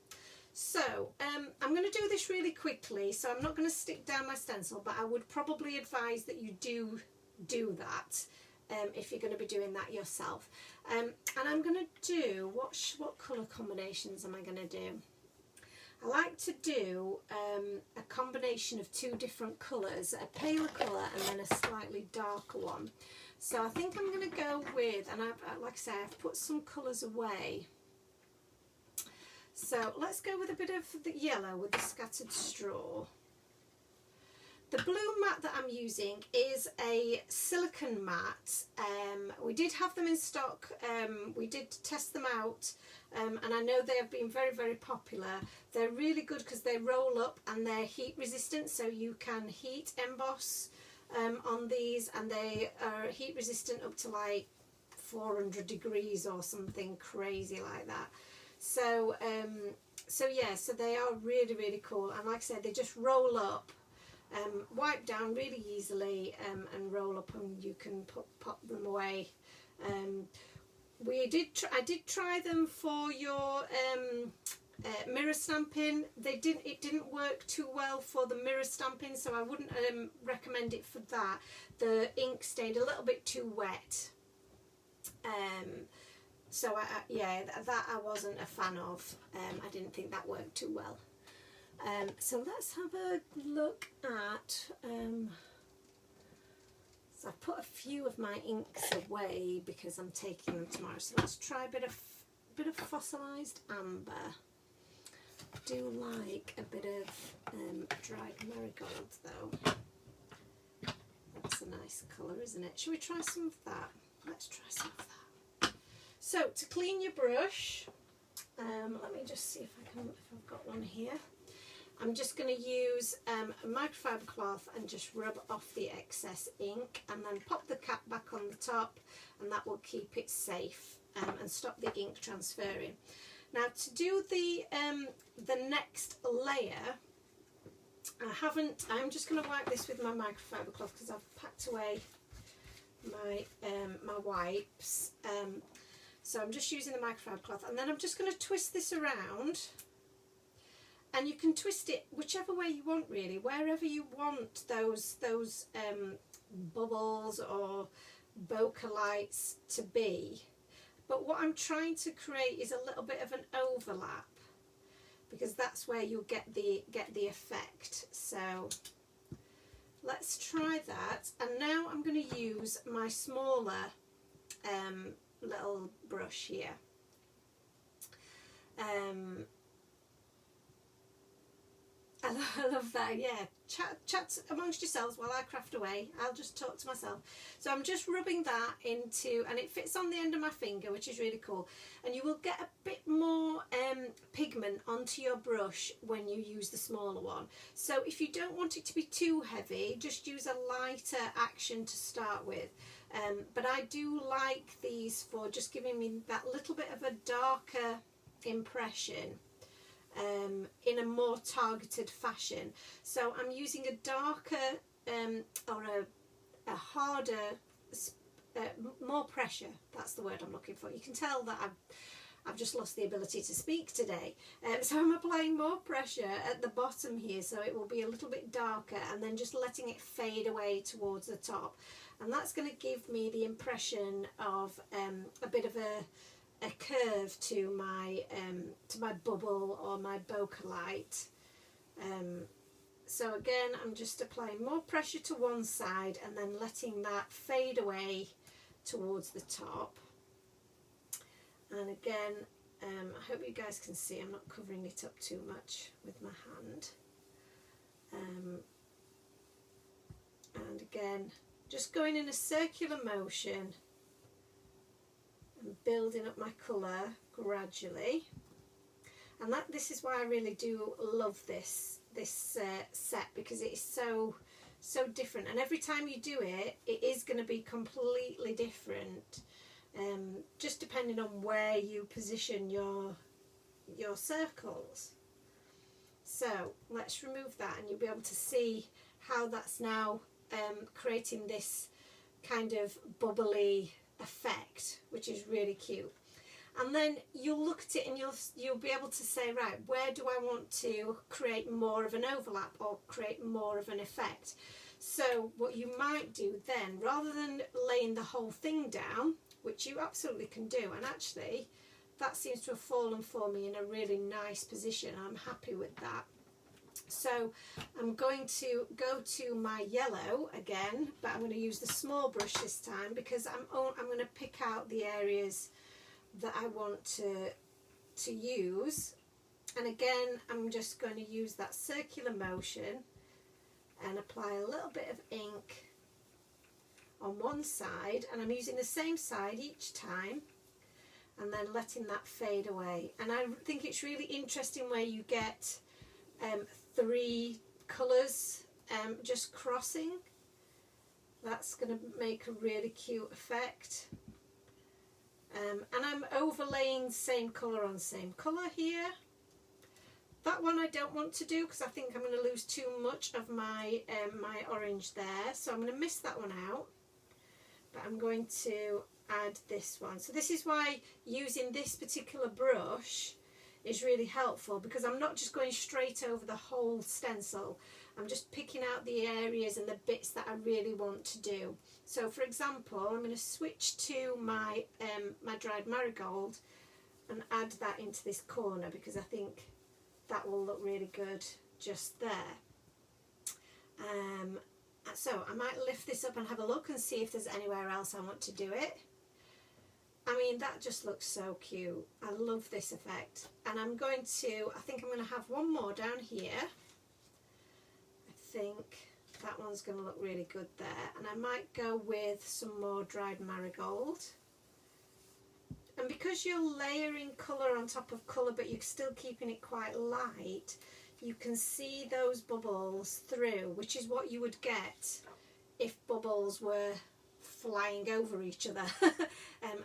So I'm going to do this really quickly, so I'm not going to stick down my stencil, but I would probably advise that you do that. If you're going to be doing that yourself. And I'm going to do, what colour combinations am I going to do? I like to do a combination of two different colours, a paler colour and then a slightly darker one. So I think I'm going to go with, and like I say, I've put some colours away. So let's go with a bit of the yellow with the scattered straw. The blue mat that I'm using is a silicone mat. We did have them in stock. We did test them out, and I know they have been very, very popular. They're really good because they roll up and they're heat resistant, so you can heat emboss on these, and they are heat resistant up to like 400 degrees or something crazy like that. So yeah, so they are really, really cool, and like I said, they just roll up. Wipe down really easily and roll up, and you can pop them away. I did try them for your mirror stamping. It didn't work too well for the mirror stamping, so I wouldn't recommend it for that. The ink stayed a little bit too wet. So that I wasn't a fan of. I didn't think that worked too well. So let's have a look at, so I've put a few of my inks away because I'm taking them tomorrow. So let's try a bit of fossilised amber. I do like a bit of dried marigold though. That's a nice colour, isn't it? Shall we try some of that? Let's try some of that. So to clean your brush, let me just see if I've got one here. I'm just going to use a microfiber cloth and just rub off the excess ink, and then pop the cap back on the top, and that will keep it safe and stop the ink transferring. Now to do the next layer, I'm just going to wipe this with my microfiber cloth because I've packed away my wipes. So I'm just using the microfiber cloth, and then I'm just going to twist this around. And you can twist it whichever way you want, really, wherever you want those bubbles or bokeh lights to be. But what I'm trying to create is a little bit of an overlap, because that's where you'll get the effect. So let's try that. And now I'm going to use my smaller little brush here. I love that, yeah. Chat amongst yourselves while I craft away. I'll just talk to myself. So I'm just rubbing that into, and it fits on the end of my finger, which is really cool. And you will get a bit more pigment onto your brush when you use the smaller one. So if you don't want it to be too heavy, just use a lighter action to start with. But I do like these for just giving me that little bit of a darker impression. In a more targeted fashion. So I'm using a darker or a harder, more pressure, that's the word I'm looking for. You can tell that I've just lost the ability to speak today. So I'm applying more pressure at the bottom here, so it will be a little bit darker, and then just letting it fade away towards the top. And that's going to give me the impression of a bit of a curve to my bubble or my bokeh light. So again, I'm just applying more pressure to one side and then letting that fade away towards the top. And again, I hope you guys can see I'm not covering it up too much with my hand. And again, just going in a circular motion and building up my colour gradually. And this is why I really do love this set, because it is so different, and every time you do it, it is going to be completely different, just depending on where you position your circles. So let's remove that, and you'll be able to see how that's now creating this kind of bubbly effect, which is really cute. And then you'll look at it and you'll be able to say, right, where do I want to create more of an overlap or create more of an effect? So what you might do then, rather than laying the whole thing down, which you absolutely can do, and actually that seems to have fallen for me in a really nice position. I'm happy with that. So I'm going to go to my yellow again, but I'm going to use the small brush this time, because I'm going to pick out the areas that I want to use. And again, I'm just going to use that circular motion and apply a little bit of ink on one side, and I'm using the same side each time, and then letting that fade away. And I think it's really interesting where you get 3 colours just crossing. That's going to make a really cute effect. And I'm overlaying same colour on same colour here. That one I don't want to do because I think I'm going to lose too much of my my orange there, so I'm going to miss that one out. But I'm going to add this one. So this is why using this particular brush is really helpful, because I'm not just going straight over the whole stencil. I'm just picking out the areas and the bits that I really want to do. So for example, I'm going to switch to my my dried marigold and add that into this corner, because I think that will look really good just there. So I might lift this up and have a look and see if there's anywhere else I want to do it. I mean, that just looks so cute. I love this effect. And I'm going to, I think I'm going to have one more down here. I think that one's going to look really good there. And I might go with some more dried marigold. And because you're layering colour on top of colour, but you're still keeping it quite light, you can see those bubbles through, which is what you would get if bubbles were flying over each other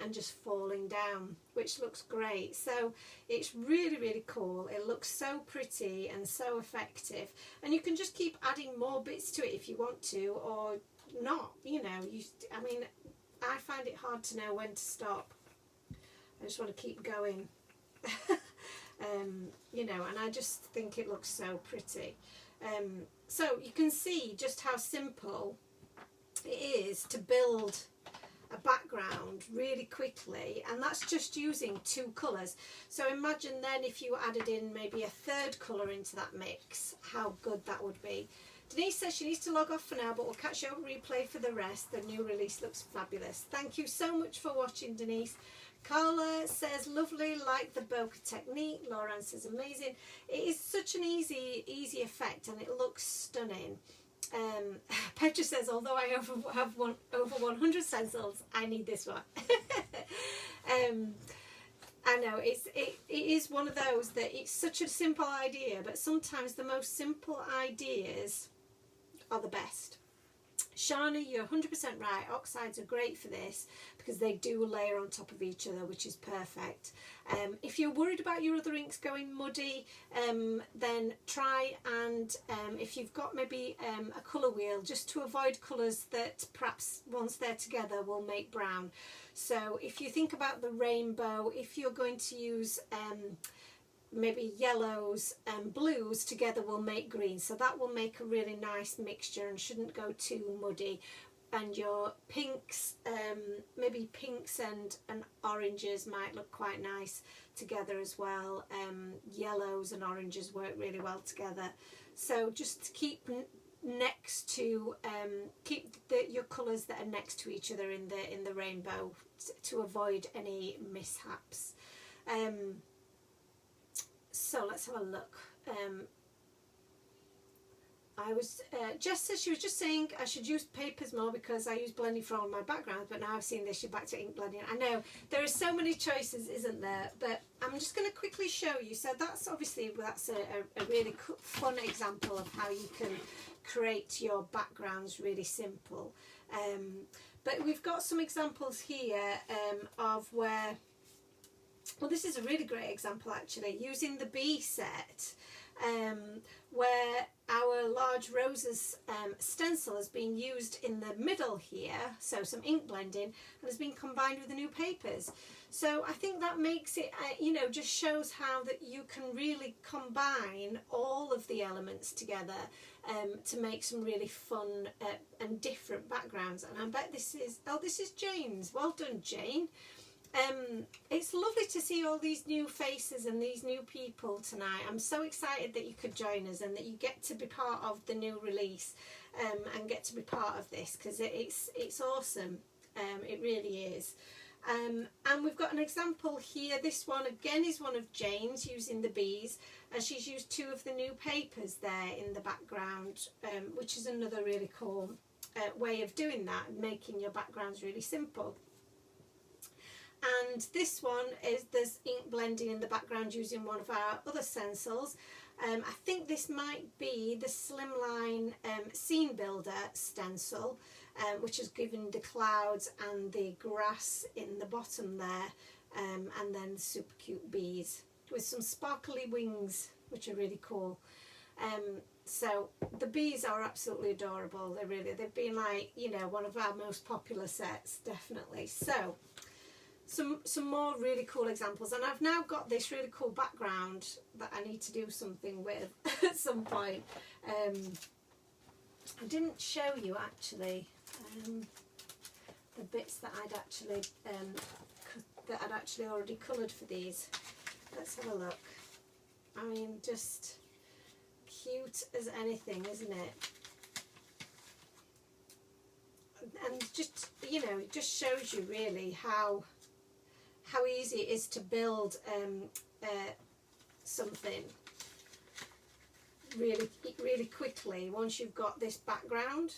and just falling down, which looks great. So it's really, really cool. It looks so pretty and so effective, and you can just keep adding more bits to it if you want to, or not, you know. I mean, I find it hard to know when to stop. I just want to keep going. You know, and I just think it looks so pretty. So you can see just how simple it is to build a background really quickly, and that's just using 2 colours. So imagine then if you added in maybe a 3rd colour into that mix, how good that would be. Denise says she needs to log off for now, but we'll catch you on replay for the rest. The new release looks fabulous. Thank you so much for watching, Denise. Carla says lovely, like the bokeh technique. Lauren says amazing. It is such an easy effect, and it looks stunning. Petra says, although I have over 100 stencils, I need this one. I know it is one of those that it's such a simple idea, but sometimes the most simple ideas are the best. Shana, you're 100% right. Oxides are great for this because they do layer on top of each other, which is perfect. If you're worried about your other inks going muddy, then try and if you've got maybe a colour wheel, just to avoid colours that perhaps once they're together will make brown. So if you think about the rainbow, if you're going to use maybe yellows and blues together will make green, so that will make a really nice mixture and shouldn't go too muddy. And your pinks, maybe pinks and oranges might look quite nice together as well. Yellows and oranges work really well together, so just keep next to your colours that are next to each other in the rainbow to avoid any mishaps. So let's have a look. Jess says she was just saying I should use papers more because I use blending for all my backgrounds, but now I've seen this, you're back to ink blending. I know, there are so many choices, isn't there? But I'm just going to quickly show you. So that's obviously, that's a really fun example of how you can create your backgrounds really simple. But we've got some examples here of where, well, this is a really great example actually, using the bee set, where our large roses stencil has been used in the middle here, so some ink blending, and has been combined with the new papers. So I think that makes it, just shows how that you can really combine all of the elements together to make some really fun and different backgrounds. And I bet this is Jane's. Well done, Jane. It's lovely to see all these new faces and these new people tonight. I'm so excited that you could join us and that you get to be part of the new release and get to be part of this, because it's awesome. It really is. And we've got an example here. This one again is one of Jane's using the bees, and she's used two of the new papers there in the background, which is another really cool way of doing that and making your backgrounds really simple. And this one is, there's ink blending in the background using one of our other stencils. I think this might be the Slimline Scene Builder stencil, which has given the clouds and the grass in the bottom there, and then super cute bees with some sparkly wings, which are really cool. So the bees are absolutely adorable. They've been like, one of our most popular sets, definitely. So some more really cool examples, and I've now got this really cool background that I need to do something with at some point. I didn't show you actually the bits that I'd actually already coloured for these. Let's have a look. I mean, just cute as anything, isn't it? And just, it just shows you really how easy it is to build something really quickly once you've got this background.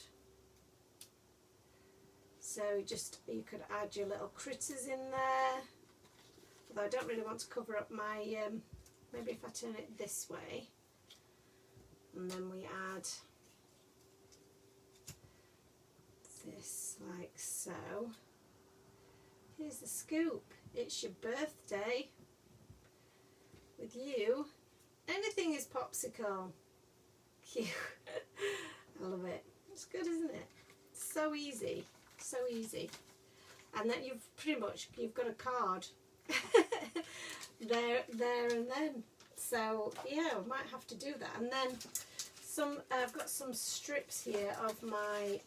So you could add your little critters in there, although I don't really want to cover up my maybe if I turn it this way, and then we add this like so. Here's the scoop. It's your birthday. With you, anything is popsicle. Cute. I love it. It's good, isn't it? So easy. So easy. And then you've got a card. there and then. So yeah, I might have to do that. And then I've got some strips here of my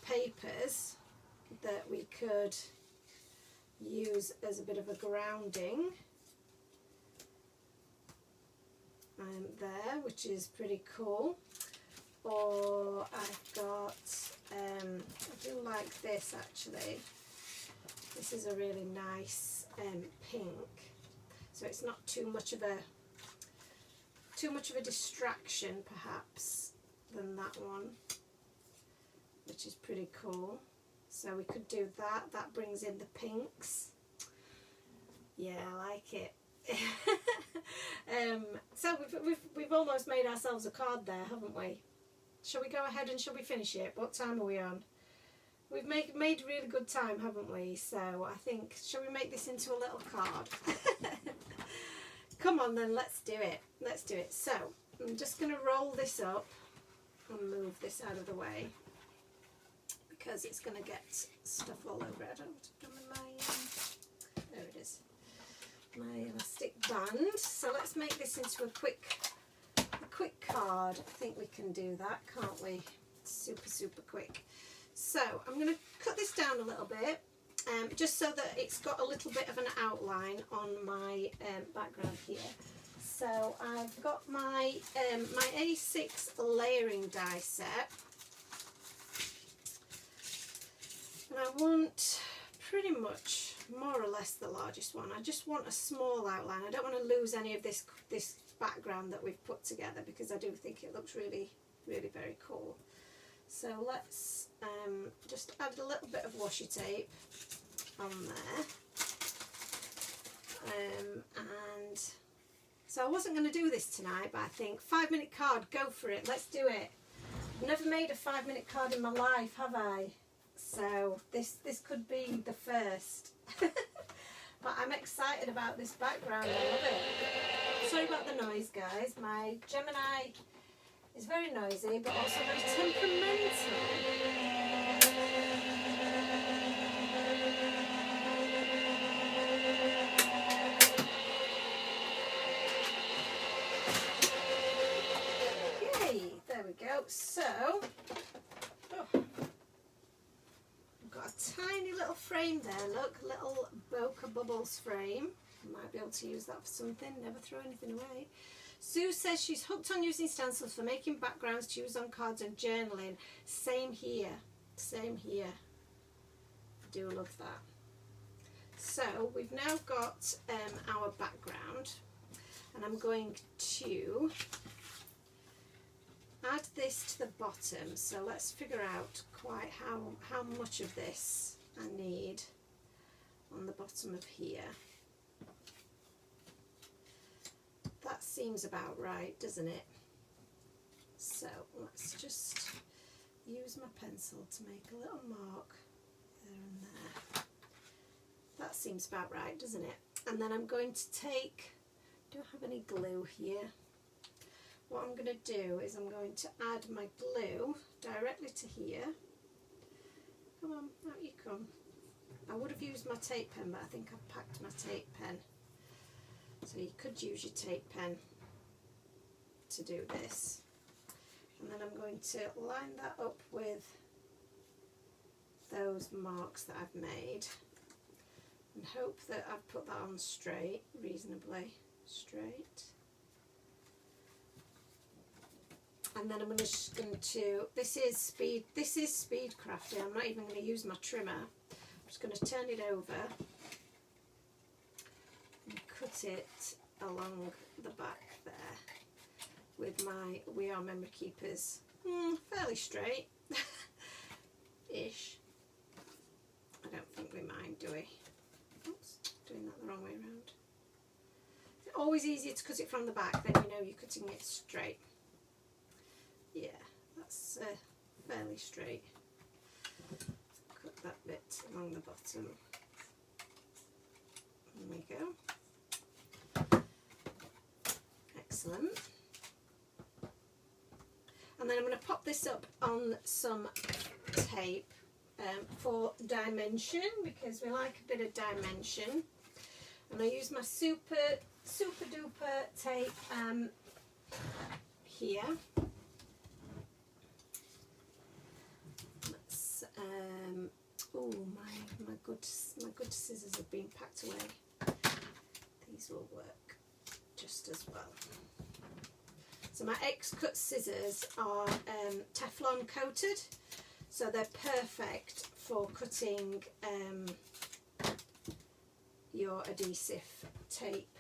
papers that we could use as a bit of a grounding there, which is pretty cool. Or I've got I do like this actually. This is a really nice pink, so it's not too much of a distraction perhaps than that one, which is pretty cool. So we could do that. That brings in the pinks. Yeah, I like it. So we've almost made ourselves a card there, haven't we? Shall we go ahead and shall we finish it? What time are we on? We've made really good time, haven't we? So I think, shall we make this into a little card? Come on then, let's do it. Let's do it. So I'm just going to roll this up and move this out of the way because it's going to get stuff all over it. I don't know what I've done with my, there it is, my elastic band. So let's make this into a quick card. I think we can do that, can't we? Super quick. So I'm going to cut this down a little bit, just so that it's got a little bit of an outline on my background here. So I've got my my A6 layering die set, and I want pretty much more or less the largest one. I just want a small outline. I don't want to lose any of this background that we've put together because I do think it looks really very cool. So let's just add a little bit of washi tape on there, and so I wasn't going to do this tonight, but I think 5-minute card, go for it, let's do it. I've never made a 5-minute card in my life, have I? So this could be the first. But I'm excited about this background, I love it. Sorry about the noise, guys. My Gemini is very noisy, but also very temperamental. Yay, there we go. So, I've got a tiny little frame there, look, little Bokeh Bubbles frame. Might be able to use that for something, never throw anything away. Sue says she's hooked on using stencils for making backgrounds to use on cards and journaling. Same here, same here. I do love that. So we've now got our background, and I'm going to add this to the bottom. So let's figure out quite how much of this I need on the bottom of here. That seems about right, doesn't it? So let's just use my pencil to make a little mark there and there. That seems about right, doesn't it? And then I'm going to take, do I have any glue here? What I'm going to do is I'm going to add my glue directly to here. Come on, out you come. I would have used my tape pen, but I think I've packed my tape pen. So you could use your tape pen to do this. And then I'm going to line that up with those marks that I've made and hope that I've put that on straight, reasonably straight. And then I'm just going to, this is speed crafting. I'm not even going to use my trimmer. I'm just going to turn it over and cut it along the back there with my We Are Memory Keepers. Fairly straight ish. I don't think we mind, do we? Oops, doing that the wrong way around. It's always easier to cut it from the back, then you know you're cutting it straight. Yeah, that's fairly straight. Cut that bit along the bottom. There we go. Excellent. And then I'm going to pop this up on some tape for dimension, because we like a bit of dimension. And I use my super duper tape here. Let's oh, my good scissors have been packed away. These will work just as well. So my X-cut scissors are Teflon coated, so they're perfect for cutting your adhesive tape.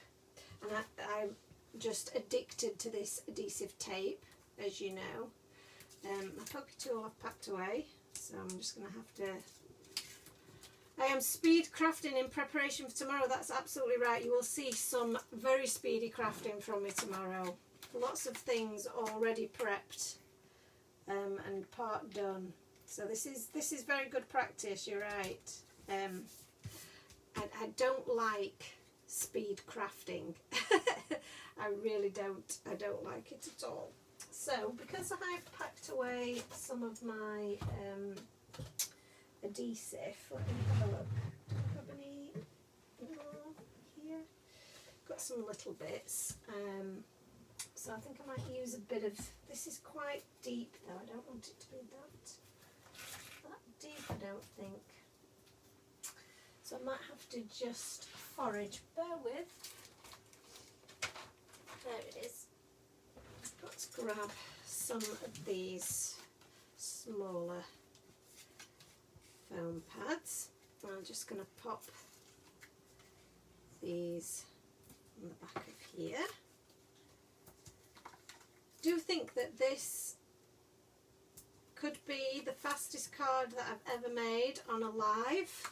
And I'm just addicted to this adhesive tape, as you know. My pokey tool I've packed away, so I'm just going to have to I am speed crafting in preparation for tomorrow. That's absolutely right. You will see some very speedy crafting from me tomorrow. Lots of things already prepped and part done. So this is very good practice. You're right. I don't like speed crafting. I really don't. I don't like it at all. So because I've packed away some of my adhesive, let me have a look. Do I have any more here? Got some little bits. So I think I might use a bit of, this is quite deep though, I don't want it to be that deep, I don't think. So I might have to just forage, bear with. There it is. Let's grab some of these smaller foam pads. I'm just going to pop these on the back of here. Do think that this could be the fastest card that I've ever made on a live.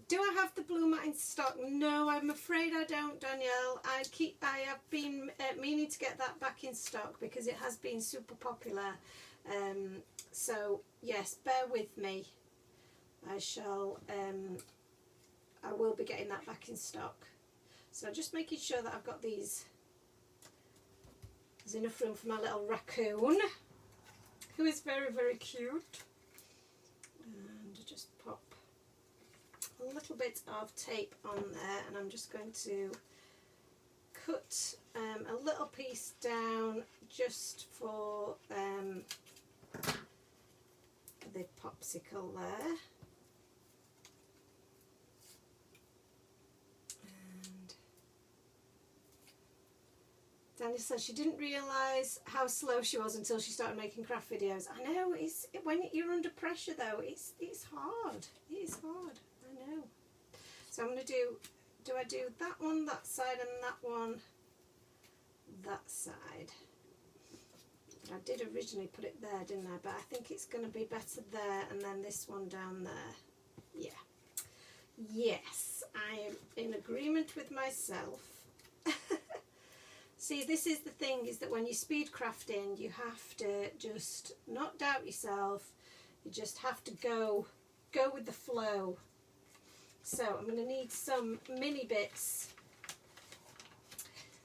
Do I have the blue mat in stock? No, I'm afraid I don't, Danielle. I have been meaning to get that back in stock because it has been super popular. So yes, bear with me. I will be getting that back in stock. So just making sure that I've got these. There's enough room for my little raccoon, who is very, very cute. And just pop a little bit of tape on there, and I'm just going to cut a little piece down just for the popsicle there. And Daniel says she didn't realise how slow she was until she started making craft videos. I know, when you're under pressure though, it's hard. It is hard, I know. So I'm going to do I do that one, that side, and that one, that side. I did originally put it there, didn't I? But I think it's going to be better there, and then this one down there. Yeah. Yes, I am in agreement with myself. See, this is the thing, is that when you're speed crafting, you have to just not doubt yourself. You just have to go with the flow. So I'm going to need some mini bits,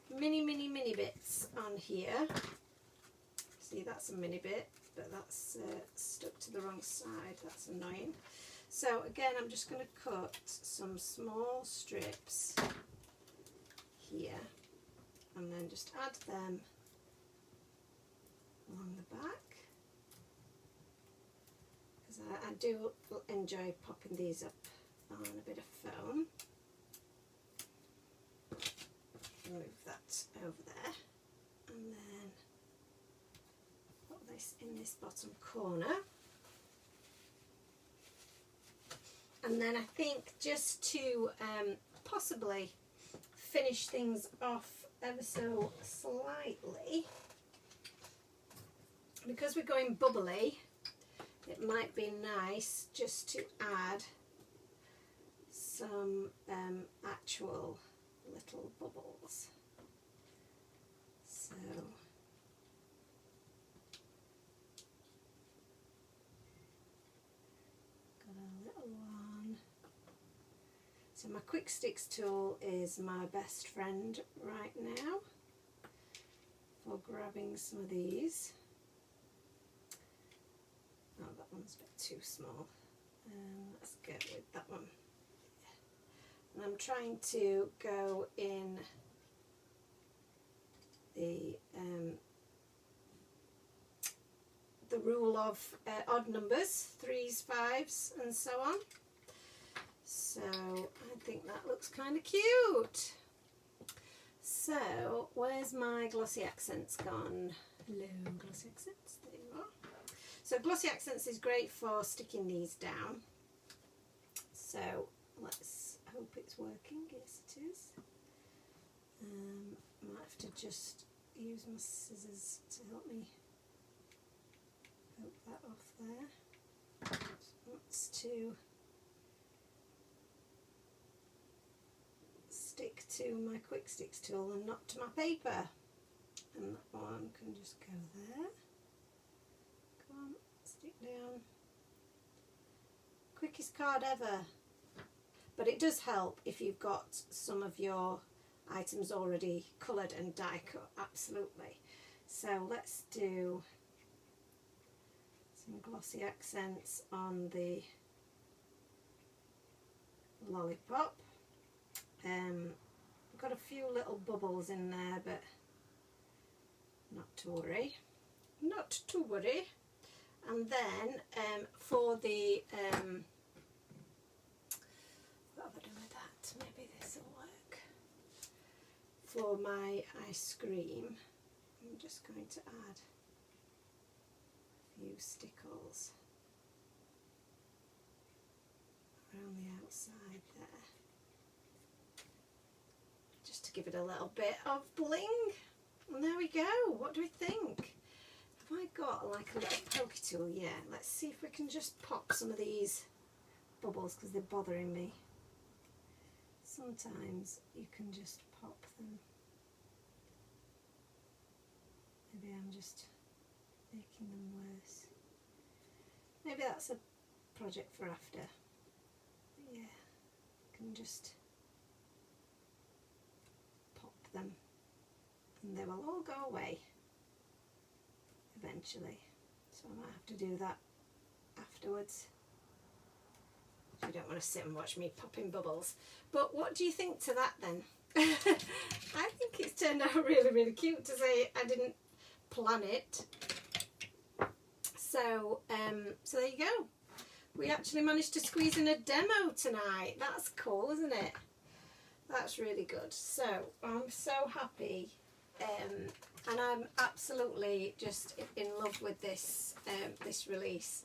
mini bits on here. See, that's a mini bit, but that's stuck to the wrong side. That's annoying. So again, I'm just going to cut some small strips here, and then just add them along the back, because I do enjoy popping these up on a bit of foam. Move that over there, and then put this in this bottom corner. And then I think just to possibly finish things off ever so slightly, because we're going bubbly, it might be nice just to add some actual little bubbles. So got a little one. So my quick sticks tool is my best friend right now for grabbing some of these. Oh, that one's a bit too small. Let's go with that one. And I'm trying to go in the rule of odd numbers, 3s, 5s, and so on. So I think that looks kind of cute. So where's my Glossy Accents gone? Hello, Glossy Accents. There you are. So Glossy Accents is great for sticking these down. So let's hope it's working. Yes, it is. I might have to just use my scissors to help me poke that off there. wants to stick to my quick sticks tool and not to my paper. And that one can just go there. Come on, stick down. Quickest card ever. But it does help if you've got some of your items already coloured and die cut, absolutely. So let's do some glossy accents on the lollipop. I've got a few little bubbles in there, but not to worry. Not to worry. And then for the what have I done with that? Maybe this will work. For my ice cream, I'm just going to add a few stickles around the outside there, just to give it a little bit of bling. And there we go. What do we think? Have I got like a little pokey tool? Yeah, let's see if we can just pop some of these bubbles because they're bothering me. Sometimes you can just pop them. Maybe I'm just making them worse. Maybe that's a project for after. Yeah, I can just pop them and they will all go away eventually. So I might have to do that afterwards. You don't want to sit and watch me popping bubbles. But what do you think to that then? I think it's turned out really, really cute, to say I didn't plan it. So, so there you go. We actually managed to squeeze in a demo tonight. That's cool, isn't it? That's really good. So I'm so happy, and I'm absolutely just in love with this this release.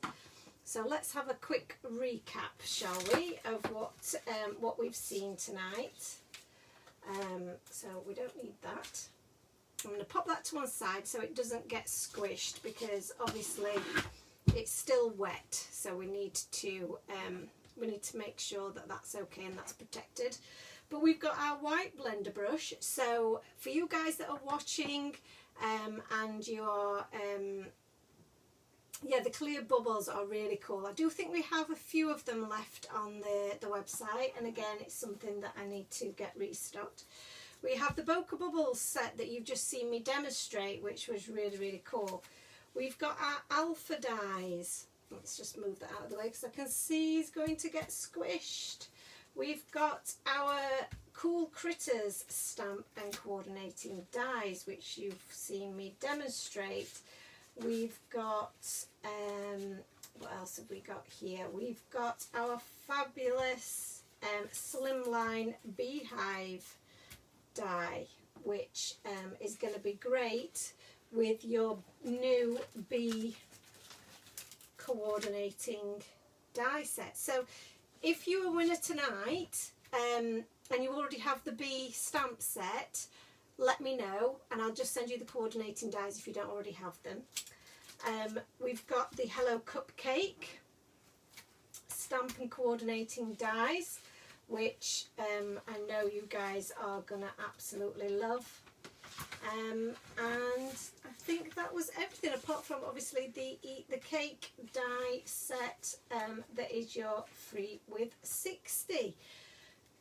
So let's have a quick recap, shall we, of what we've seen tonight. So we don't need that. I'm going to pop that to one side so it doesn't get squished, because obviously it's still wet. So we need to make sure that that's okay and that's protected. But we've got our white blender brush. So for you guys that are watching, and you're yeah, the clear bubbles are really cool. I do think we have a few of them left on the website, and again it's something that I need to get restocked. We have the Bokeh Bubbles set that you've just seen me demonstrate, which was really, really cool. We've got our alpha dies. Let's just move that out of the way because I can see he's going to get squished. We've got our Cool Critters stamp and coordinating dies, which you've seen me demonstrate. We've got, what else have we got here? We've got our fabulous Slimline Beehive die, which is going to be great with your new bee coordinating die set. So if you're a winner tonight and you already have the bee stamp set, let me know and I'll just send you the coordinating dies if you don't already have them. We've got the Hello Cupcake stamp and coordinating dies, which I know you guys are gonna absolutely love. And I think that was everything, apart from obviously the Eat the Cake die set that is your free with 60.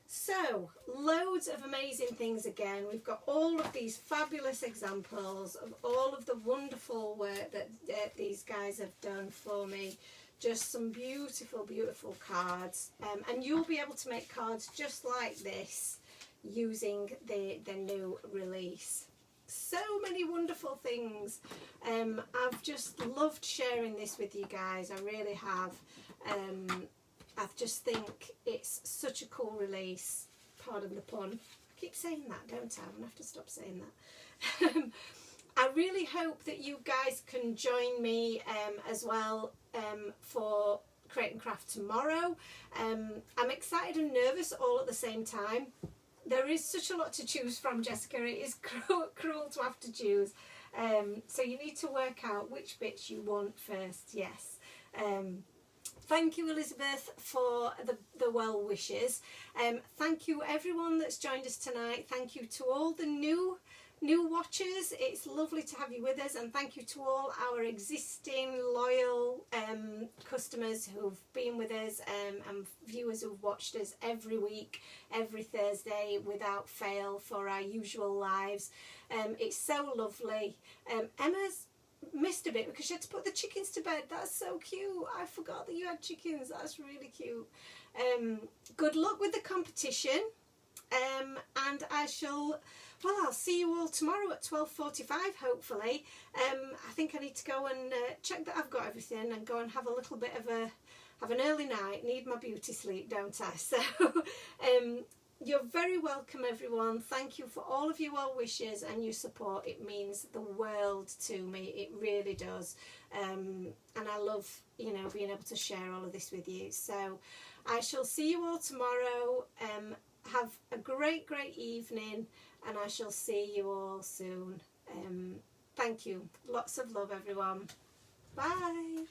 So loads of amazing things again. We've got all of these fabulous examples of all of the wonderful work that these guys have done for me. Just some beautiful, beautiful cards, and you'll be able to make cards just like this using the new release. So many wonderful things. I've just loved sharing this with you guys. I really have. I just think it's such a cool release. Pardon the pun. I keep saying that, don't I? I'm going to have to stop saying that. I really hope that you guys can join me as well for Create and Craft tomorrow. I'm excited and nervous all at the same time. There is such a lot to choose from, Jessica. It is cruel to have to choose. So you need to work out which bits you want first, yes. Thank you, Elizabeth, for the well wishes. Thank you everyone that's joined us tonight. Thank you to all the new watchers. It's lovely to have you with us, and thank you to all our existing loyal customers who've been with us, and viewers who've watched us every week, every Thursday without fail for our usual lives. It's so lovely. Emma's missed a bit because she had to put the chickens to bed. That's so cute. I forgot that you had chickens. That's really cute. Good luck with the competition, and I'll see you all tomorrow at 12:45 hopefully. I think I need to go and check that I've got everything and go and have a little bit of an early night. Need my beauty sleep, don't I? So you're very welcome, everyone. Thank you for all of your well wishes and your support. It means the world to me. It really does. And I love, being able to share all of this with you. So I shall see you all tomorrow. Have a great evening, and I shall see you all soon. Thank you. Lots of love, everyone. Bye.